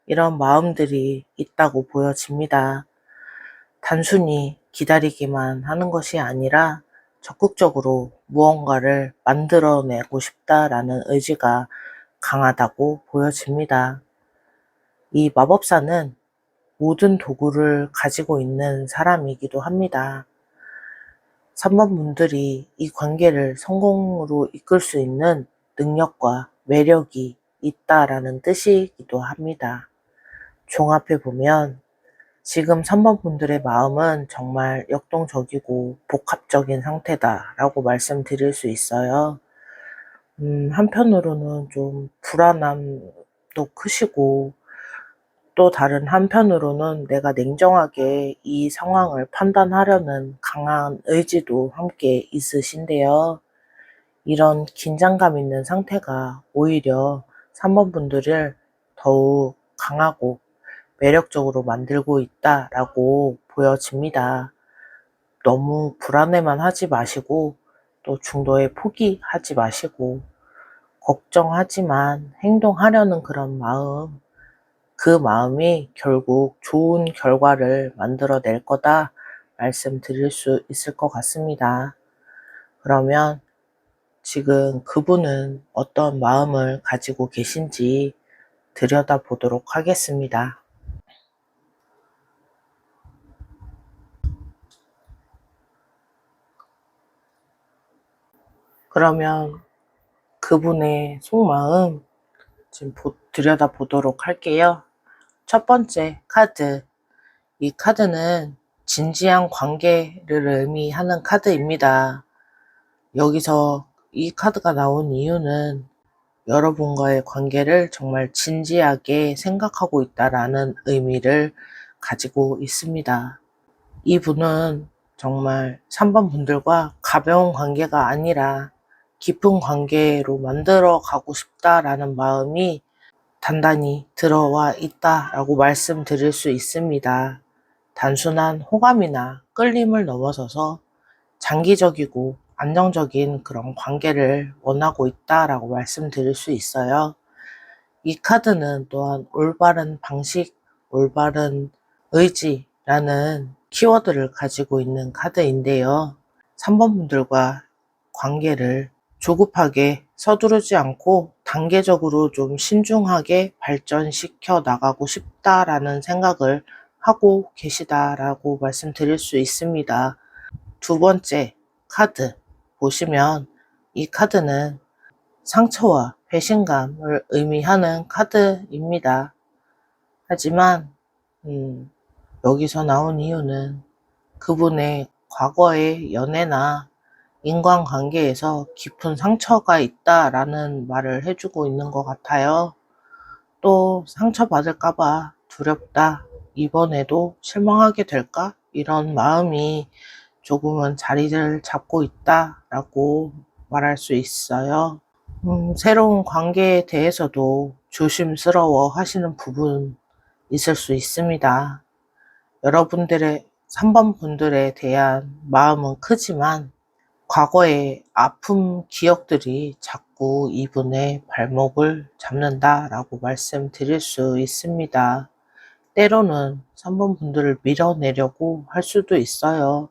이런 마음들이 있다고 보여집니다. 단순히 기다리기만 하는 것이 아니라 적극적으로 무언가를 만들어내고 싶다라는 의지가 강하다고 보여집니다. 이 마법사는 모든 도구를 가지고 있는 사람이기도 합니다. 3번 분들이 이 관계를 성공으로 이끌 수 있는 능력과 매력이 있다라는 뜻이기도 합니다. 종합해 보면 지금 3번 분들의 마음은 정말 역동적이고 복합적인 상태다라고 말씀드릴 수 있어요. 한편으로는 좀 불안함도 크시고 또 다른 한편으로는 내가 냉정하게 이 상황을 판단하려는 강한 의지도 함께 있으신데요. 이런 긴장감 있는 상태가 오히려 3번 분들을 더욱 강하고 매력적으로 만들고 있다라고 보여집니다. 너무 불안해만 하지 마시고 또 중도에 포기하지 마시고 걱정하지만 행동하려는 그런 마음, 그 마음이 결국 좋은 결과를 만들어낼 거다 말씀드릴 수 있을 것 같습니다. 그러면 지금 그분은 어떤 마음을 가지고 계신지 들여다보도록 하겠습니다. 그러면 그분의 속마음 지금 들여다보도록 할게요. 첫 번째 카드. 이 카드는 진지한 관계를 의미하는 카드입니다. 여기서 이 카드가 나온 이유는 여러분과의 관계를 정말 진지하게 생각하고 있다라는 의미를 가지고 있습니다. 이분은 정말 3번 분들과 가벼운 관계가 아니라 깊은 관계로 만들어 가고 싶다라는 마음이 단단히 들어와 있다라고 말씀드릴 수 있습니다. 단순한 호감이나 끌림을 넘어서서 장기적이고 안정적인 그런 관계를 원하고 있다라고 말씀드릴 수 있어요. 이 카드는 또한 올바른 방식, 올바른 의지라는 키워드를 가지고 있는 카드인데요. 3번 분들과 관계를 조급하게 서두르지 않고 단계적으로 좀 신중하게 발전시켜 나가고 싶다라는 생각을 하고 계시다라고 말씀드릴 수 있습니다. 두 번째 카드 보시면 이 카드는 상처와 배신감을 의미하는 카드입니다. 하지만 여기서 나온 이유는 그분의 과거의 연애나 인간관계에서 깊은 상처가 있다라는 말을 해주고 있는 것 같아요. 또 상처받을까봐 두렵다. 이번에도 실망하게 될까? 이런 마음이 조금은 자리를 잡고 있다라고 말할 수 있어요. 새로운 관계에 대해서도 조심스러워 하시는 부분 있을 수 있습니다. 여러분들의 3번 분들에 대한 마음은 크지만 과거의 아픔 기억들이 자꾸 이분의 발목을 잡는다라고 말씀드릴 수 있습니다. 때로는 3번 분들을 밀어내려고 할 수도 있어요.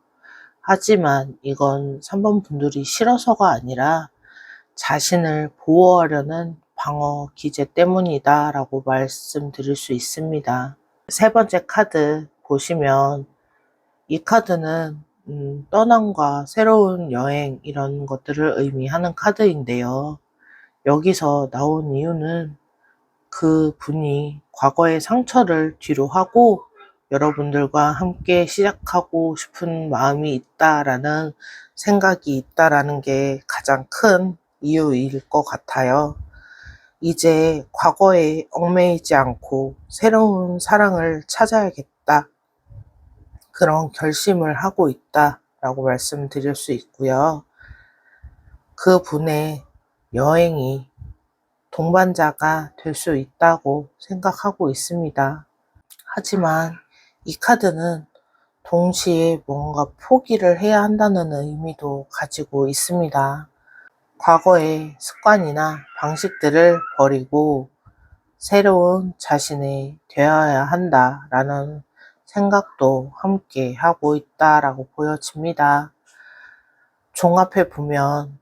하지만 이건 3번 분들이 싫어서가 아니라 자신을 보호하려는 방어 기제 때문이다 라고 말씀드릴 수 있습니다. 세 번째 카드 보시면 이 카드는 떠남과 새로운 여행 이런 것들을 의미하는 카드인데요. 여기서 나온 이유는 그 분이 과거의 상처를 뒤로하고 여러분들과 함께 시작하고 싶은 마음이 있다라는 생각이 있다라는 게 가장 큰 이유일 것 같아요. 이제 과거에 얽매이지 않고 새로운 사랑을 찾아야겠다. 그런 결심을 하고 있다라고 말씀드릴 수 있고요. 그 분의 여행이 동반자가 될 수 있다고 생각하고 있습니다. 하지만 이 카드는 동시에 뭔가 포기를 해야 한다는 의미도 가지고 있습니다. 과거의 습관이나 방식들을 버리고 새로운 자신이 되어야 한다라는 생각도 함께 하고 있다라고 보여집니다. 종합해 보면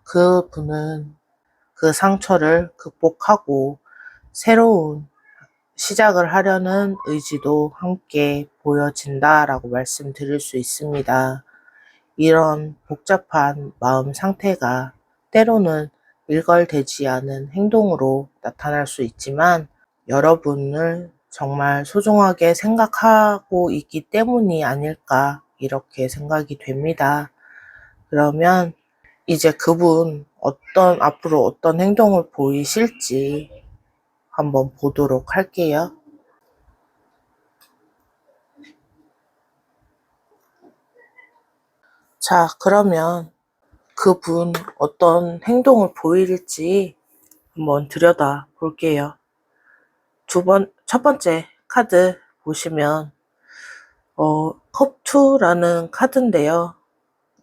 그 분은 그 상처를 극복하고 새로운 시작을 하려는 의지도 함께 보여진다라고 말씀드릴 수 있습니다. 이런 복잡한 마음 상태가 때로는 일괄되지 않은 행동으로 나타날 수 있지만 여러분을 정말 소중하게 생각하고 있기 때문이 아닐까 이렇게 생각이 됩니다. 그러면 이제 그분 앞으로 어떤 행동을 보이실지 한번 보도록 할게요. 자, 그러면 그분 어떤 행동을 보일지 한번 들여다 볼게요. 첫 번째 카드 보시면 컵2라는 카드인데요.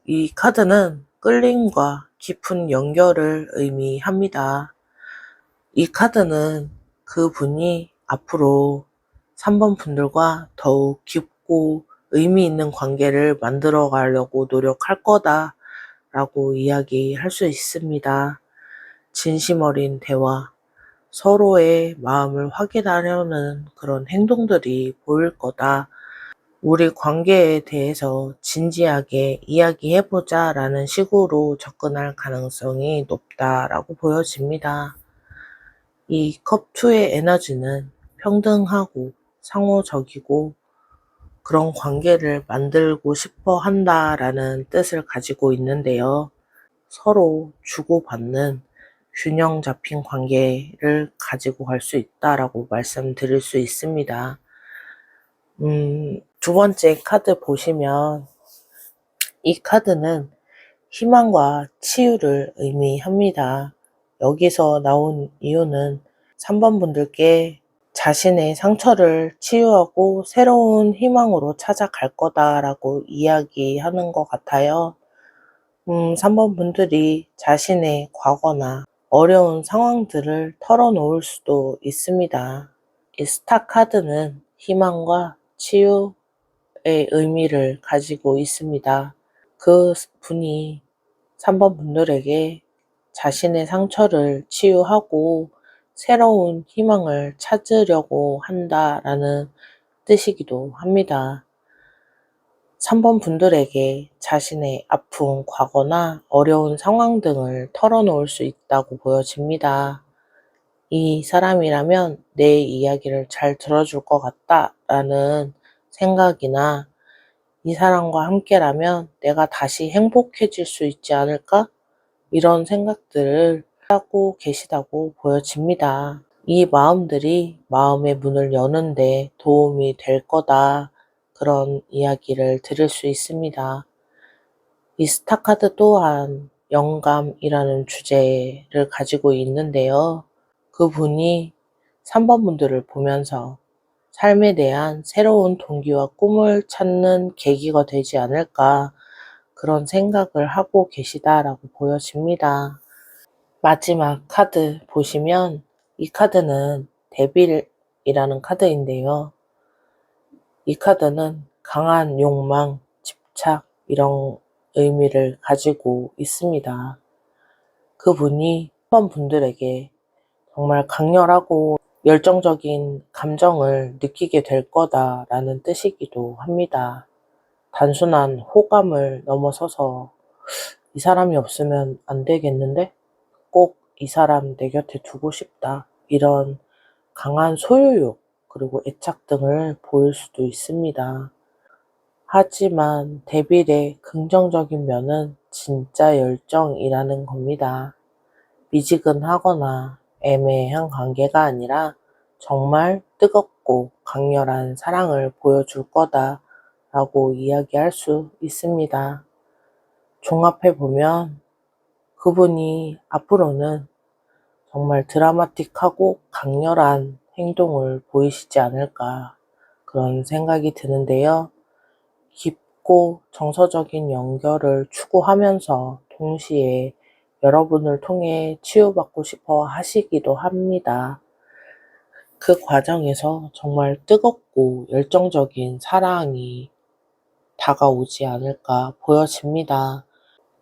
이 카드는 끌림과 깊은 연결을 의미합니다. 이 카드는 그분이 앞으로 3번 분들과 더욱 깊고 의미 있는 관계를 만들어 가려고 노력할 거다 라고 이야기할 수 있습니다. 진심 어린 대화, 서로의 마음을 확인하려는 그런 행동들이 보일 거다. 우리 관계에 대해서 진지하게 이야기해보자 라는 식으로 접근할 가능성이 높다라고 보여집니다. 이 컵2의 에너지는 평등하고 상호적이고 그런 관계를 만들고 싶어 한다라는 뜻을 가지고 있는데요. 서로 주고받는 균형 잡힌 관계를 가지고 갈 수 있다라고 말씀드릴 수 있습니다. 두 번째 카드 보시면 이 카드는 희망과 치유를 의미합니다. 여기서 나온 이유는 3번 분들께 자신의 상처를 치유하고 새로운 희망으로 찾아갈 거다라고 이야기하는 것 같아요. 3번 분들이 자신의 과거나 어려운 상황들을 털어놓을 수도 있습니다. 이 스타 카드는 희망과 치유의 의미를 가지고 있습니다. 그 분이 3번 분들에게 자신의 상처를 치유하고 새로운 희망을 찾으려고 한다라는 뜻이기도 합니다. 3번 분들에게 자신의 아픈 과거나 어려운 상황 등을 털어놓을 수 있다고 보여집니다. 이 사람이라면 내 이야기를 잘 들어줄 것 같다라는 생각이나 이 사람과 함께라면 내가 다시 행복해질 수 있지 않을까? 이런 생각들을 하고 계시다고 보여집니다. 이 마음들이 마음의 문을 여는데 도움이 될 거다. 그런 이야기를 들을 수 있습니다. 이 스타카드 또한 영감이라는 주제를 가지고 있는데요. 그분이 3번 분들을 보면서 삶에 대한 새로운 동기와 꿈을 찾는 계기가 되지 않을까 그런 생각을 하고 계시다라고 보여집니다. 마지막 카드 보시면 이 카드는 데빌이라는 카드인데요. 이 카드는 강한 욕망, 집착 이런 의미를 가지고 있습니다. 그분이 3번 분들에게 정말 강렬하고 열정적인 감정을 느끼게 될 거다라는 뜻이기도 합니다. 단순한 호감을 넘어서서 이 사람이 없으면 안 되겠는데? 꼭 이 사람 내 곁에 두고 싶다. 이런 강한 소유욕 그리고 애착 등을 보일 수도 있습니다. 하지만 데빌의 긍정적인 면은 진짜 열정이라는 겁니다. 미지근하거나 애매한 관계가 아니라 정말 뜨겁고 강렬한 사랑을 보여줄 거다라고 이야기할 수 있습니다. 종합해보면 그분이 앞으로는 정말 드라마틱하고 강렬한 행동을 보이시지 않을까 그런 생각이 드는데요. 깊고 정서적인 연결을 추구하면서 동시에 여러분을 통해 치유받고 싶어 하시기도 합니다. 그 과정에서 정말 뜨겁고 열정적인 사랑이 다가오지 않을까 보여집니다.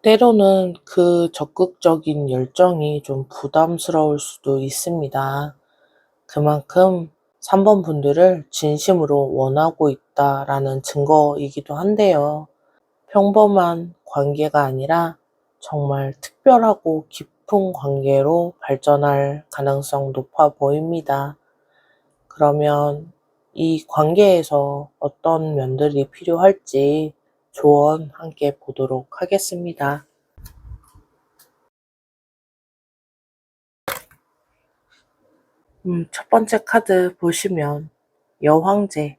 때로는 그 적극적인 열정이 좀 부담스러울 수도 있습니다. 그만큼 3번 분들을 진심으로 원하고 있다라는 증거이기도 한데요. 평범한 관계가 아니라 정말 특별하고 깊은 관계로 발전할 가능성 높아 보입니다. 그러면 이 관계에서 어떤 면들이 필요할지 조언 함께 보도록 하겠습니다. 첫 번째 카드 보시면 여황제.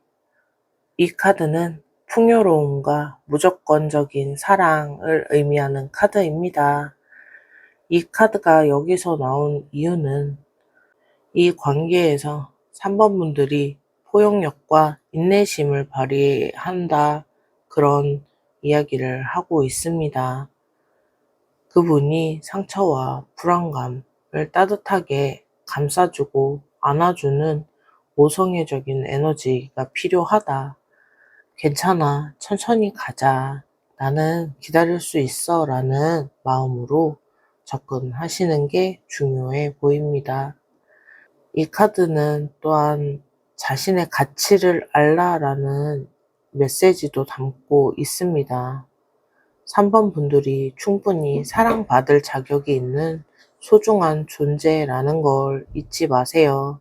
이 카드는 풍요로움과 무조건적인 사랑을 의미하는 카드입니다. 이 카드가 여기서 나온 이유는 이 관계에서 3번 분들이 포용력과 인내심을 발휘한다 그런 이야기를 하고 있습니다. 그분이 상처와 불안감을 따뜻하게 감싸주고 안아주는 모성애적인 에너지가 필요하다. 괜찮아. 천천히 가자. 나는 기다릴 수 있어. 라는 마음으로 접근하시는 게 중요해 보입니다. 이 카드는 또한 자신의 가치를 알라라는 메시지도 담고 있습니다. 3번 분들이 충분히 사랑받을 자격이 있는 소중한 존재라는 걸 잊지 마세요.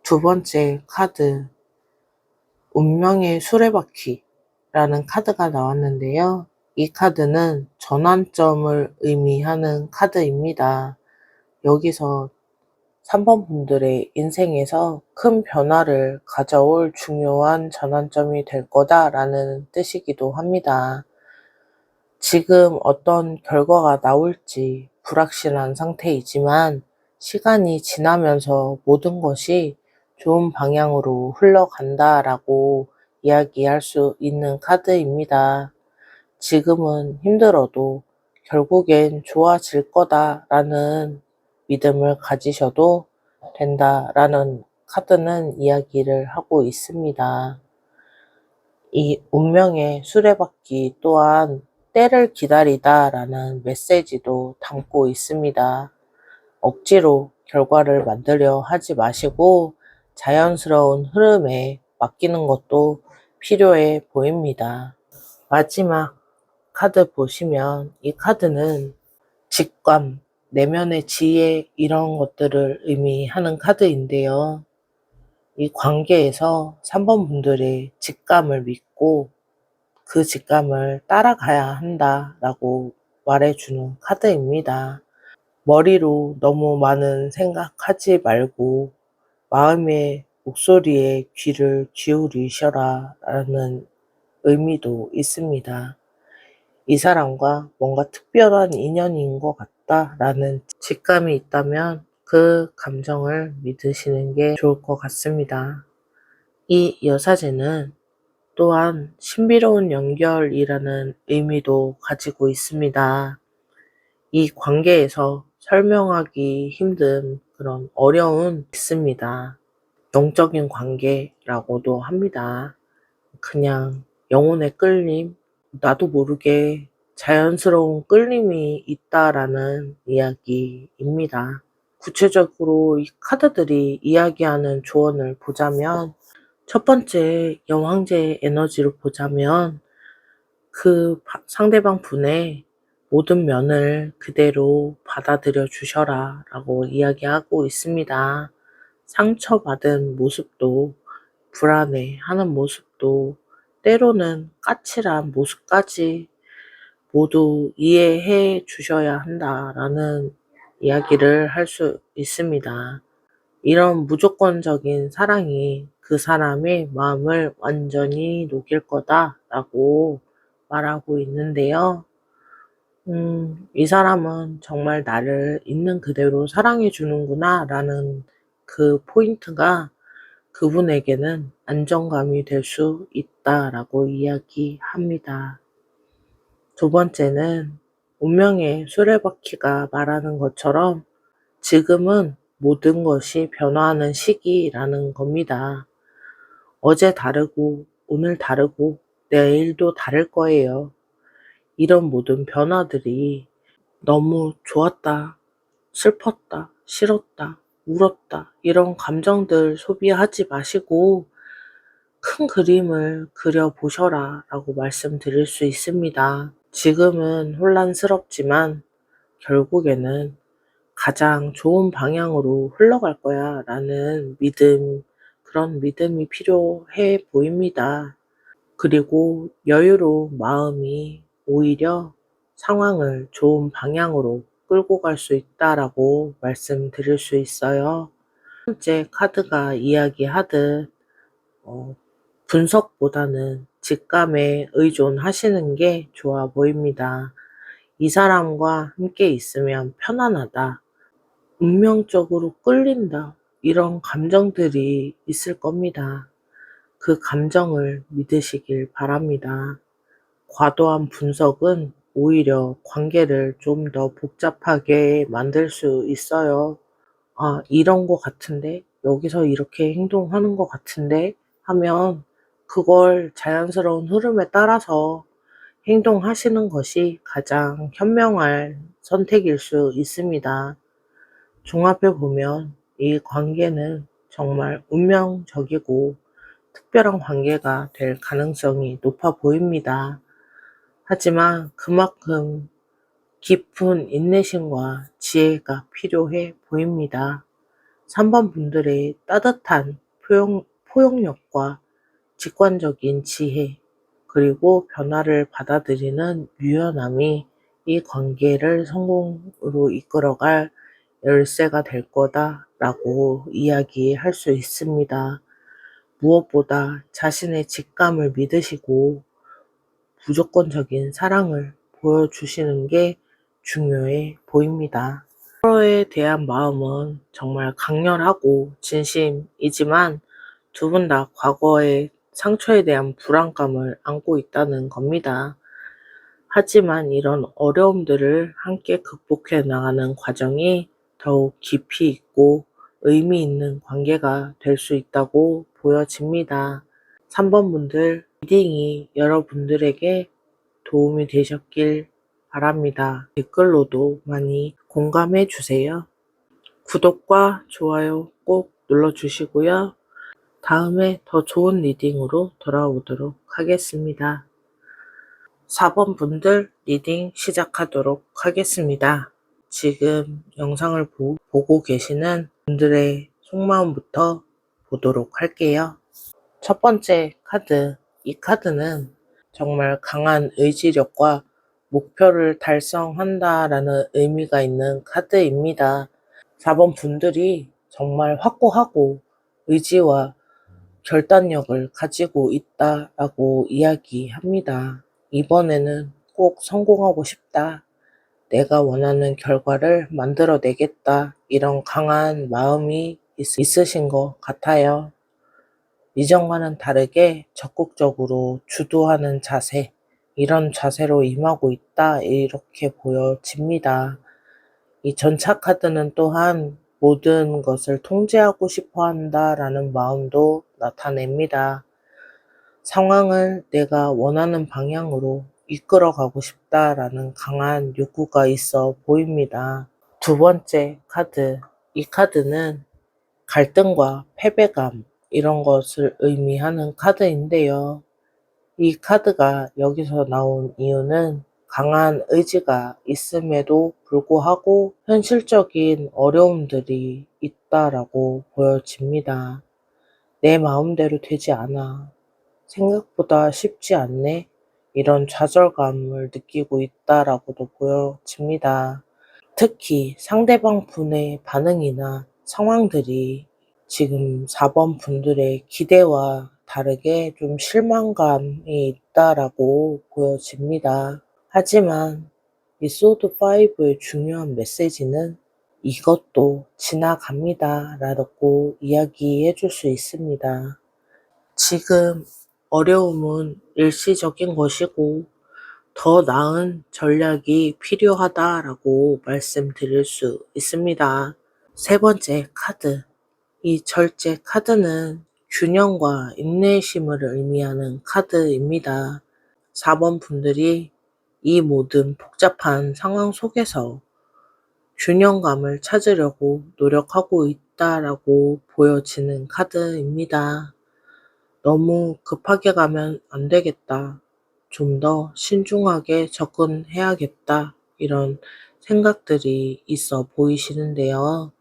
두 번째 카드, 운명의 수레바퀴라는 카드가 나왔는데요. 이 카드는 전환점을 의미하는 카드입니다. 여기서 3번 분들의 인생에서 큰 변화를 가져올 중요한 전환점이 될 거다라는 뜻이기도 합니다. 지금 어떤 결과가 나올지 불확실한 상태이지만 시간이 지나면서 모든 것이 좋은 방향으로 흘러간다라고 이야기할 수 있는 카드입니다. 지금은 힘들어도 결국엔 좋아질 거다라는 믿음을 가지셔도 된다라는 카드는 이야기를 하고 있습니다. 이 운명의 수레바퀴 또한 때를 기다리다라는 메시지도 담고 있습니다. 억지로 결과를 만들려 하지 마시고 자연스러운 흐름에 맡기는 것도 필요해 보입니다. 마지막 카드 보시면 이 카드는 직감, 내면의 지혜 이런 것들을 의미하는 카드인데요. 이 관계에서 3번 분들의 직감을 믿고 그 직감을 따라가야 한다라고 말해주는 카드입니다. 머리로 너무 많은 생각하지 말고 마음의 목소리에 귀를 기울이셔라 라는 의미도 있습니다. 이 사람과 뭔가 특별한 인연인 것 같다라는 직감이 있다면 그 감정을 믿으시는 게 좋을 것 같습니다. 이 여사제는 또한 신비로운 연결이라는 의미도 가지고 있습니다. 이 관계에서 설명하기 힘든 그런 어려움이 있습니다. 영적인 관계라고도 합니다. 그냥 영혼의 끌림, 나도 모르게 자연스러운 끌림이 있다라는 이야기입니다. 구체적으로 이 카드들이 이야기하는 조언을 보자면 첫 번째 여왕제의 에너지를 보자면 그 상대방 분의 모든 면을 그대로 받아들여 주셔라 라고 이야기하고 있습니다. 상처받은 모습도 불안해하는 모습도 때로는 까칠한 모습까지 모두 이해해 주셔야 한다라는 이야기를 할 수 있습니다. 이런 무조건적인 사랑이 그 사람의 마음을 완전히 녹일 거다라고 말하고 있는데요. 이 사람은 정말 나를 있는 그대로 사랑해 주는구나 라는 그 포인트가 그분에게는 안정감이 될 수 있다라고 이야기합니다. 두 번째는 운명의 수레바퀴가 말하는 것처럼 지금은 모든 것이 변화하는 시기라는 겁니다. 어제 다르고 오늘 다르고 내일도 다를 거예요. 이런 모든 변화들이 너무 좋았다, 슬펐다, 싫었다, 울었다 이런 감정들 소비하지 마시고 큰 그림을 그려보셔라 라고 말씀드릴 수 있습니다. 지금은 혼란스럽지만 결국에는 가장 좋은 방향으로 흘러갈 거야 라는 믿음, 그런 믿음이 필요해 보입니다. 그리고 여유로운 마음이 오히려 상황을 좋은 방향으로 끌고 갈 수 있다라고 말씀드릴 수 있어요. 첫 번째 카드가 이야기하듯 분석보다는 직감에 의존하시는 게 좋아 보입니다. 이 사람과 함께 있으면 편안하다. 운명적으로 끌린다. 이런 감정들이 있을 겁니다. 그 감정을 믿으시길 바랍니다. 과도한 분석은 오히려 관계를 좀 더 복잡하게 만들 수 있어요. 아, 이런 거 같은데, 여기서 이렇게 행동하는 거 같은데 하면 그걸 자연스러운 흐름에 따라서 행동하시는 것이 가장 현명할 선택일 수 있습니다. 종합해 보면 이 관계는 정말 운명적이고 특별한 관계가 될 가능성이 높아 보입니다. 하지만 그만큼 깊은 인내심과 지혜가 필요해 보입니다. 3번 분들의 따뜻한 포용력과 직관적인 지혜, 그리고 변화를 받아들이는 유연함이 이 관계를 성공으로 이끌어갈 열쇠가 될 거다라고 이야기할 수 있습니다. 무엇보다 자신의 직감을 믿으시고 무조건적인 사랑을 보여주시는 게 중요해 보입니다. 서로에 대한 마음은 정말 강렬하고 진심이지만 두 분 다 과거의 상처에 대한 불안감을 안고 있다는 겁니다. 하지만 이런 어려움들을 함께 극복해 나가는 과정이 더욱 깊이 있고 의미 있는 관계가 될 수 있다고 보여집니다. 3번 분들 리딩이 여러분들에게 도움이 되셨길 바랍니다. 댓글로도 많이 공감해 주세요. 구독과 좋아요 꼭 눌러주시고요. 다음에 더 좋은 리딩으로 돌아오도록 하겠습니다. 4번 분들 리딩 시작하도록 하겠습니다. 지금 영상을 보고 계시는 분들의 속마음부터 보도록 할게요. 첫 번째 카드, 이 카드는 정말 강한 의지력과 목표를 달성한다라는 의미가 있는 카드입니다. 4번 분들이 정말 확고하고 의지와 결단력을 가지고 있다라고 이야기합니다. 이번에는 꼭 성공하고 싶다. 내가 원하는 결과를 만들어내겠다. 이런 강한 마음이 있으신 것 같아요. 이전과는 다르게 적극적으로 주도하는 자세, 이런 자세로 임하고 있다. 이렇게 보여집니다. 이 전차 카드는 또한 모든 것을 통제하고 싶어 한다라는 마음도 나타냅니다. 상황을 내가 원하는 방향으로 이끌어가고 싶다라는 강한 욕구가 있어 보입니다. 두 번째 카드, 이 카드는 갈등과 패배감, 이런 것을 의미하는 카드인데요. 이 카드가 여기서 나온 이유는 강한 의지가 있음에도 불구하고 현실적인 어려움들이 있다라고 보여집니다. 내 마음대로 되지 않아. 생각보다 쉽지 않네. 이런 좌절감을 느끼고 있다라고도 보여집니다. 특히 상대방 분의 반응이나 상황들이 지금 4번 분들의 기대와 다르게 좀 실망감이 있다라고 보여집니다. 하지만 이 소드 5의 중요한 메시지는 이것도 지나갑니다 라고 이야기해 줄 수 있습니다. 지금 어려움은 일시적인 것이고 더 나은 전략이 필요하다라고 말씀드릴 수 있습니다. 세 번째 카드, 이 절제 카드는 균형과 인내심을 의미하는 카드입니다. 4번 분들이 이 모든 복잡한 상황 속에서 균형감을 찾으려고 노력하고 있다라고 보여지는 카드입니다. 너무 급하게 가면 안 되겠다. 좀 더 신중하게 접근해야겠다. 이런 생각들이 있어 보이시는데요.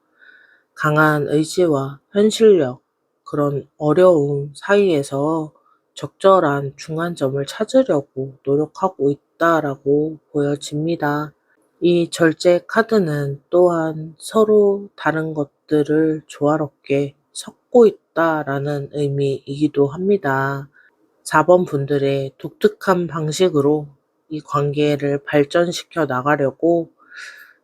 강한 의지와 현실력, 그런 어려움 사이에서 적절한 중간점을 찾으려고 노력하고 있다라고 보여집니다. 이 절제 카드는 또한 서로 다른 것들을 조화롭게 섞고 있다라는 의미이기도 합니다. 4번 분들의 독특한 방식으로 이 관계를 발전시켜 나가려고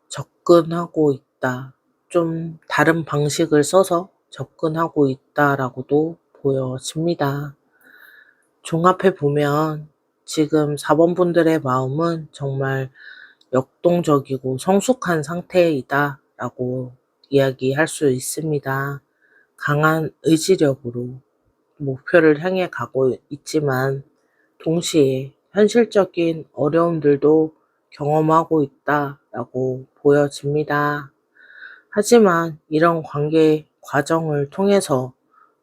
접근하고 있다. 좀 다른 방식을 써서 접근하고 있다라고도 보여집니다. 종합해 보면 지금 4번 분들의 마음은 정말 역동적이고 성숙한 상태이다 라고 이야기할 수 있습니다. 강한 의지력으로 목표를 향해 가고 있지만 동시에 현실적인 어려움들도 경험하고 있다라고 보여집니다. 하지만 이런 관계 과정을 통해서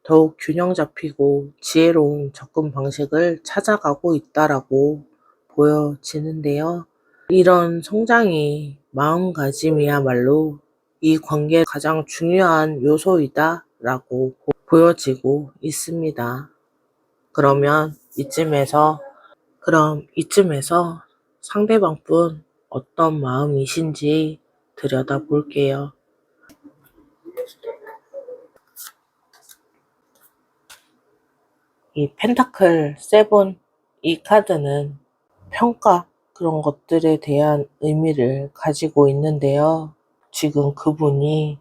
더욱 균형 잡히고 지혜로운 접근 방식을 찾아가고 있다라고 보여지는데요. 이런 성장이 마음가짐이야말로 이 관계의 가장 중요한 요소이다라고 보여지고 있습니다. 그럼 이쯤에서 상대방분 어떤 마음이신지 들여다볼게요. 이 펜타클 7, 이 카드는 평가, 그런 것들에 대한 의미를 가지고 있는데요. 지금 그분이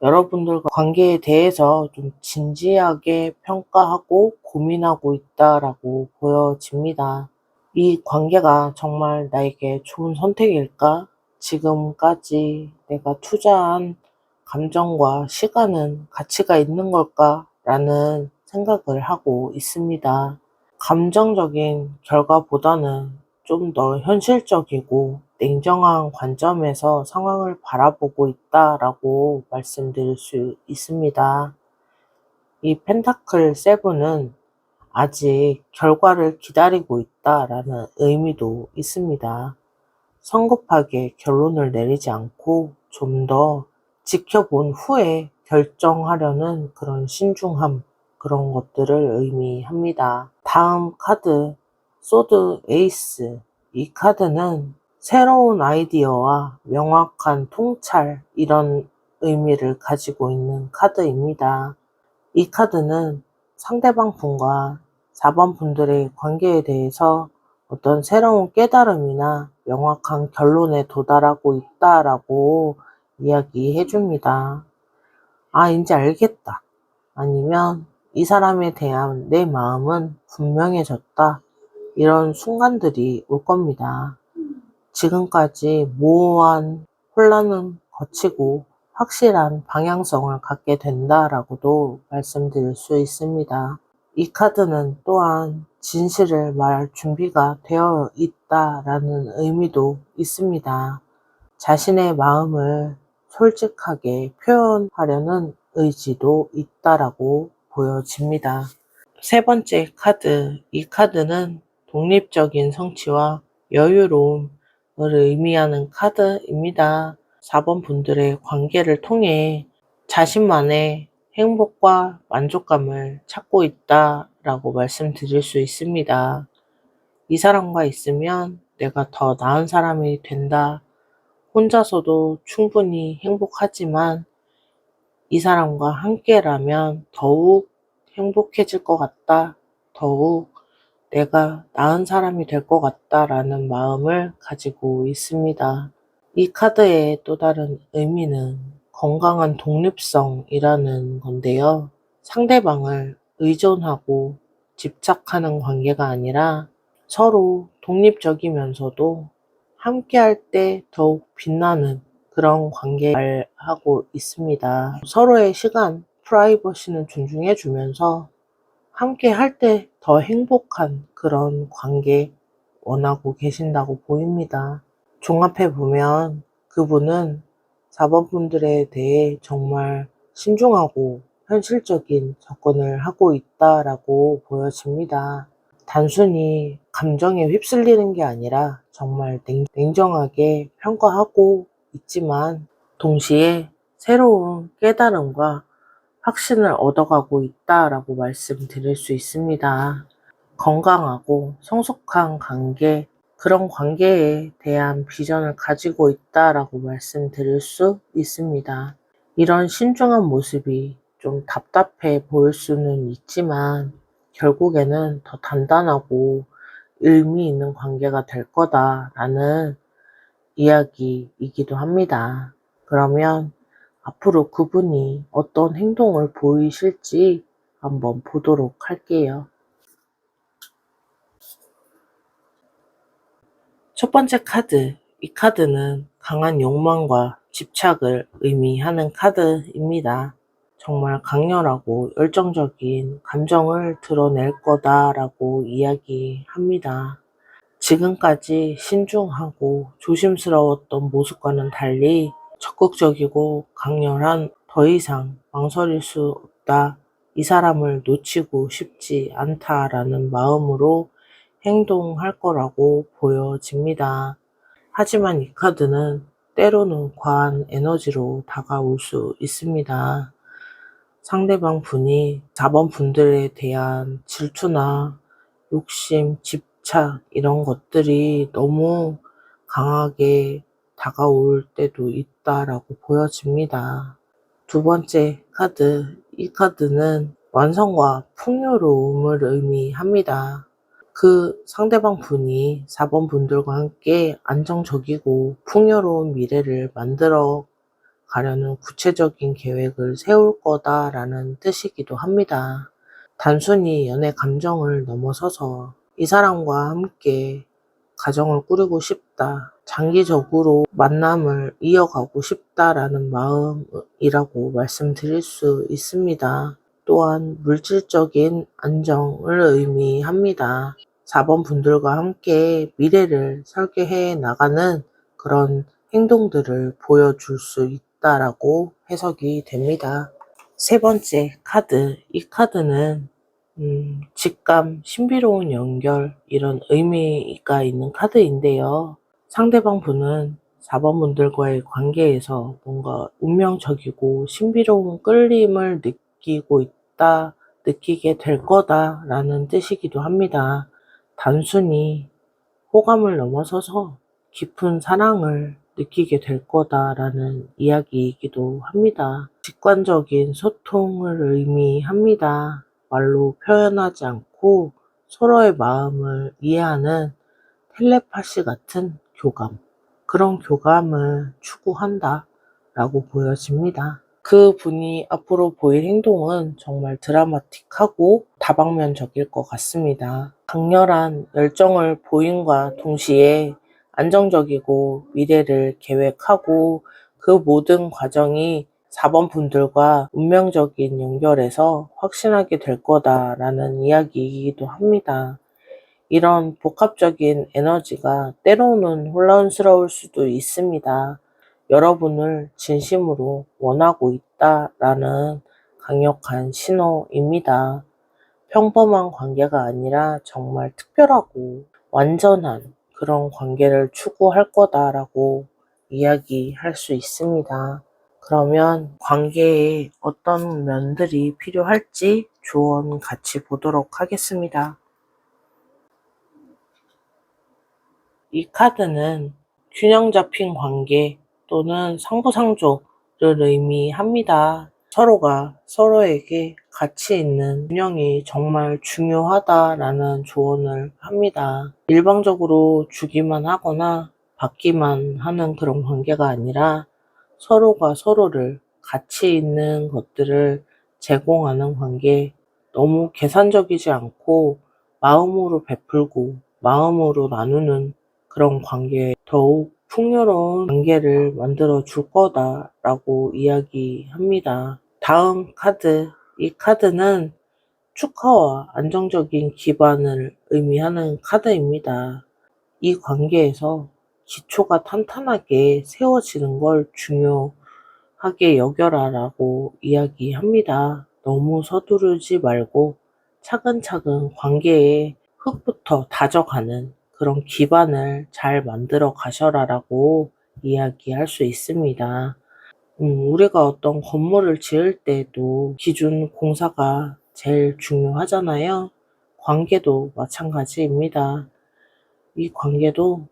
여러분들과 관계에 대해서 좀 진지하게 평가하고 고민하고 있다라고 보여집니다. 이 관계가 정말 나에게 좋은 선택일까? 지금까지 내가 투자한 감정과 시간은 가치가 있는 걸까? 라는 생각을 하고 있습니다. 감정적인 결과보다는 좀 더 현실적이고 냉정한 관점에서 상황을 바라보고 있다라고 말씀드릴 수 있습니다. 이 펜타클 7은 아직 결과를 기다리고 있다라는 의미도 있습니다. 성급하게 결론을 내리지 않고 좀 더 지켜본 후에 결정하려는 그런 신중함, 그런 것들을 의미합니다. 다음 카드, 소드 에이스. 이 카드는 새로운 아이디어와 명확한 통찰, 이런 의미를 가지고 있는 카드입니다. 이 카드는 상대방 분과 4번 분들의 관계에 대해서 어떤 새로운 깨달음이나 명확한 결론에 도달하고 있다라고 이야기해 줍니다. 아, 이제 알겠다. 아니면 이 사람에 대한 내 마음은 분명해졌다. 이런 순간들이 올 겁니다. 지금까지 모호한 혼란은 거치고 확실한 방향성을 갖게 된다라고도 말씀드릴 수 있습니다. 이 카드는 또한 진실을 말할 준비가 되어 있다라는 의미도 있습니다. 자신의 마음을 솔직하게 표현하려는 의지도 있다라고 보여집니다. 세 번째 카드, 이 카드는 독립적인 성취와 여유로움을 의미하는 카드입니다. 4번 분들의 관계를 통해 자신만의 행복과 만족감을 찾고 있다라고 말씀드릴 수 있습니다. 이 사람과 있으면 내가 더 나은 사람이 된다. 혼자서도 충분히 행복하지만 이 사람과 함께라면 더욱 행복해질 것 같다. 더욱 내가 나은 사람이 될 것 같다라는 마음을 가지고 있습니다. 이 카드의 또 다른 의미는 건강한 독립성이라는 건데요. 상대방을 의존하고 집착하는 관계가 아니라 서로 독립적이면서도 함께할 때 더욱 빛나는 그런 관계를 하고 있습니다. 서로의 시간, 프라이버시는 존중해주면서 함께 할 때 더 행복한 그런 관계 원하고 계신다고 보입니다. 종합해보면 그분은 4번 분들에 대해 정말 신중하고 현실적인 접근을 하고 있다라고 보여집니다. 단순히 감정에 휩쓸리는 게 아니라 정말 냉정하게 평가하고 있지만 동시에 새로운 깨달음과 확신을 얻어가고 있다라고 말씀드릴 수 있습니다. 건강하고 성숙한 관계, 그런 관계에 대한 비전을 가지고 있다라고 말씀드릴 수 있습니다. 이런 신중한 모습이 좀 답답해 보일 수는 있지만 결국에는 더 단단하고 의미 있는 관계가 될 거다라는 이야기이기도 합니다. 그러면 앞으로 그분이 어떤 행동을 보이실지 한번 보도록 할게요. 첫 번째 카드, 이 카드는 강한 욕망과 집착을 의미하는 카드입니다. 정말 강렬하고 열정적인 감정을 드러낼 거다라고 이야기합니다. 지금까지 신중하고 조심스러웠던 모습과는 달리 적극적이고 강렬한 더 이상 망설일 수 없다. 이 사람을 놓치고 싶지 않다라는 마음으로 행동할 거라고 보여집니다. 하지만 이 카드는 때로는 과한 에너지로 다가올 수 있습니다. 상대방 분이 4번 분들에 대한 질투나 욕심, 집착 이런 것들이 너무 강하게 다가올 때도 있다라고 보여집니다. 두 번째 카드, 이 카드는 완성과 풍요로움을 의미합니다. 그 상대방 분이 4번 분들과 함께 안정적이고 풍요로운 미래를 만들어 가려는 구체적인 계획을 세울 거다라는 뜻이기도 합니다. 단순히 연애 감정을 넘어서서 이 사람과 함께 가정을 꾸리고 싶다, 장기적으로 만남을 이어가고 싶다라는 마음이라고 말씀드릴 수 있습니다. 또한 물질적인 안정을 의미합니다. 4번 분들과 함께 미래를 설계해 나가는 그런 행동들을 보여줄 수 있다라고 해석이 됩니다. 세 번째 카드, 이 카드는 직감, 신비로운 연결 이런 의미가 있는 카드인데요. 상대방 분은 4번 분들과의 관계에서 뭔가 운명적이고 신비로운 끌림을 느끼게 될 거다라는 뜻이기도 합니다. 단순히 호감을 넘어서서 깊은 사랑을 느끼게 될 거다라는 이야기이기도 합니다. 직관적인 소통을 의미합니다. 말로 표현하지 않고 서로의 마음을 이해하는 텔레파시 같은 교감, 그런 교감을 추구한다라고 보여집니다. 그 분이 앞으로 보일 행동은 정말 드라마틱하고 다방면적일 것 같습니다. 강렬한 열정을 보임과 동시에 안정적이고 미래를 계획하고 그 모든 과정이 4번 분들과 운명적인 연결에서 확신하게 될 거다라는 이야기이기도 합니다. 이런 복합적인 에너지가 때로는 혼란스러울 수도 있습니다. 여러분을 진심으로 원하고 있다라는 강력한 신호입니다. 평범한 관계가 아니라 정말 특별하고 완전한 그런 관계를 추구할 거다라고 이야기할 수 있습니다. 그러면 관계에 어떤 면들이 필요할지 조언 같이 보도록 하겠습니다. 이 카드는 균형 잡힌 관계 또는 상부상조를 의미합니다. 서로가 서로에게 가치 있는 균형이 정말 중요하다라는 조언을 합니다. 일방적으로 주기만 하거나 받기만 하는 그런 관계가 아니라 서로가 서로를 가치 있는 것들을 제공하는 관계, 너무 계산적이지 않고 마음으로 베풀고 마음으로 나누는 그런 관계, 더욱 풍요로운 관계를 만들어 줄 거다라고 이야기합니다. 다음 카드, 이 카드는 축하와 안정적인 기반을 의미하는 카드입니다. 이 관계에서 기초가 탄탄하게 세워지는 걸 중요하게 여겨라라고 이야기합니다. 너무 서두르지 말고 차근차근 관계의 흙부터 다져가는 그런 기반을 잘 만들어 가셔라라고 이야기할 수 있습니다. 우리가 어떤 건물을 지을 때도 기준 공사가 제일 중요하잖아요. 관계도 마찬가지입니다. 이 관계도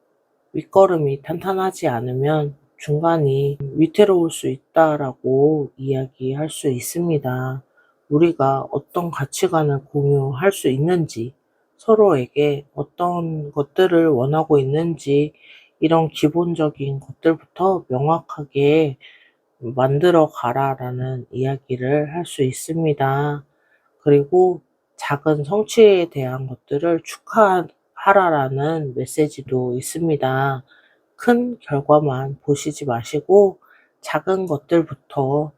윗거름이 탄탄하지 않으면 중간이 위태로울 수 있다라고 이야기할 수 있습니다. 우리가 어떤 가치관을 공유할 수 있는지, 서로에게 어떤 것들을 원하고 있는지, 이런 기본적인 것들부터 명확하게 만들어 가라라는 이야기를 할 수 있습니다. 그리고 작은 성취에 대한 것들을 축하하라라는 메시지도 있습니다. 큰 결과만 보시지 마시고 작은 것들부터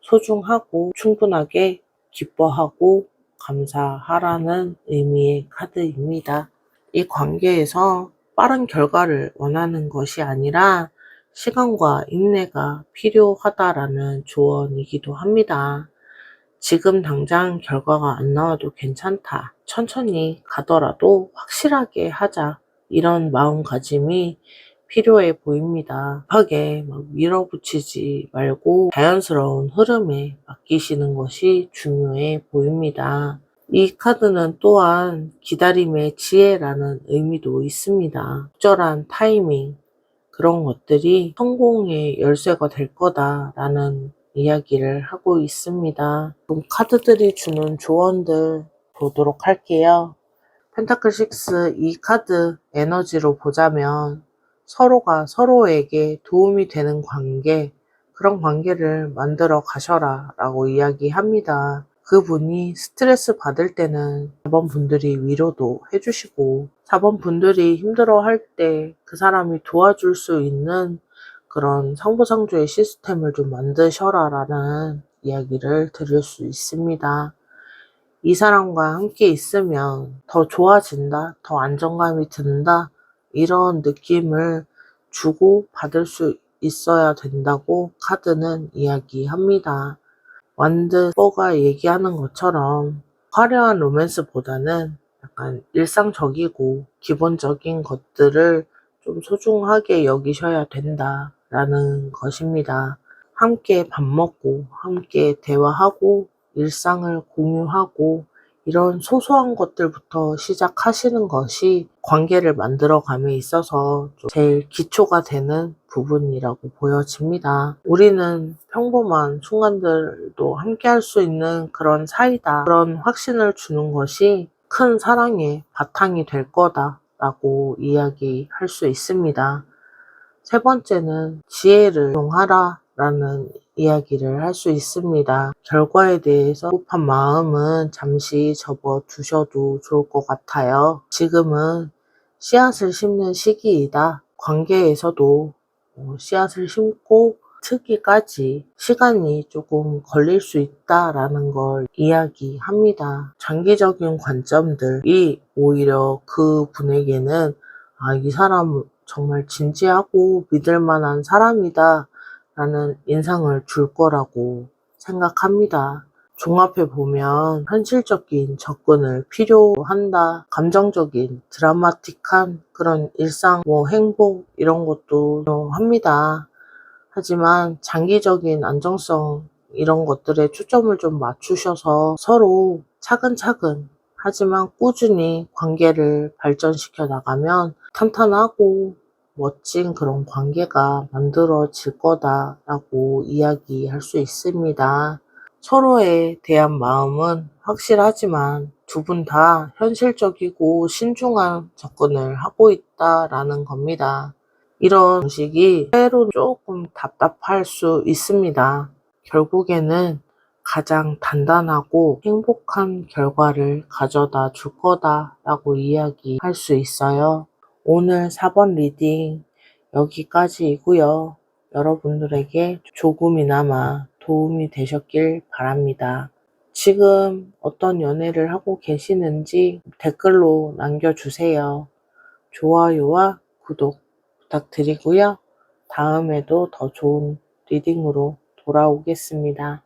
소중하고 충분하게 기뻐하고 감사하라는 의미의 카드입니다. 이 관계에서 빠른 결과를 원하는 것이 아니라 시간과 인내가 필요하다라는 조언이기도 합니다. 지금 당장 결과가 안 나와도 괜찮다. 천천히 가더라도 확실하게 하자. 이런 마음가짐이 필요해 보입니다. 급하게 막 밀어붙이지 말고 자연스러운 흐름에 맡기시는 것이 중요해 보입니다. 이 카드는 또한 기다림의 지혜라는 의미도 있습니다. 적절한 타이밍, 그런 것들이 성공의 열쇠가 될 거다라는 이야기를 하고 있습니다. 그럼 카드들이 주는 조언들 보도록 할게요. 펜타클 6 이 카드 에너지로 보자면 서로가 서로에게 도움이 되는 관계, 그런 관계를 만들어 가셔라 라고 이야기합니다. 그분이 스트레스 받을 때는 4번 분들이 위로도 해주시고 4번 분들이 힘들어 할 때 그 사람이 도와줄 수 있는 그런 상부상조의 시스템을 좀 만드셔라 라는 이야기를 드릴 수 있습니다. 이 사람과 함께 있으면 더 좋아진다, 더 안정감이 든다, 이런 느낌을 주고 받을 수 있어야 된다고 카드는 이야기합니다. 완드 4가 얘기하는 것처럼 화려한 로맨스보다는 약간 일상적이고 기본적인 것들을 좀 소중하게 여기셔야 된다라는 것입니다. 함께 밥 먹고 함께 대화하고 일상을 공유하고 이런 소소한 것들부터 시작하시는 것이 관계를 만들어감에 있어서 좀 제일 기초가 되는 부분이라고 보여집니다. 우리는 평범한 순간들도 함께 할 수 있는 그런 사이다. 그런 확신을 주는 것이 큰 사랑의 바탕이 될 거다라고 이야기할 수 있습니다. 세 번째는 지혜를 이용하라 라는 이야기를 할 수 있습니다. 결과에 대해서 급한 마음은 잠시 접어두셔도 좋을 것 같아요. 지금은 씨앗을 심는 시기이다. 관계에서도 씨앗을 심고 트기까지 시간이 조금 걸릴 수 있다라는 걸 이야기합니다. 장기적인 관점들이 오히려 그 분에게는 이 사람 정말 진지하고 믿을 만한 사람이다 라는 인상을 줄 거라고 생각합니다. 종합해 보면 현실적인 접근을 필요한다. 감정적인 드라마틱한 그런 일상, 행복 이런 것도 필요합니다. 하지만 장기적인 안정성 이런 것들에 초점을 좀 맞추셔서 서로 차근차근 하지만 꾸준히 관계를 발전시켜 나가면 탄탄하고 멋진 그런 관계가 만들어질 거다라고 이야기할 수 있습니다. 서로에 대한 마음은 확실하지만 두 분 다 현실적이고 신중한 접근을 하고 있다라는 겁니다. 이런 방식이 때로 조금 답답할 수 있습니다. 결국에는 가장 단단하고 행복한 결과를 가져다 줄 거다라고 이야기할 수 있어요. 오늘 4번 리딩 여기까지이고요. 여러분들에게 조금이나마 도움이 되셨길 바랍니다. 지금 어떤 연애를 하고 계시는지 댓글로 남겨주세요. 좋아요와 구독 부탁드리고요. 다음에도 더 좋은 리딩으로 돌아오겠습니다.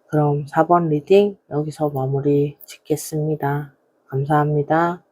그럼 4번 리딩 여기서 마무리 짓겠습니다. 감사합니다.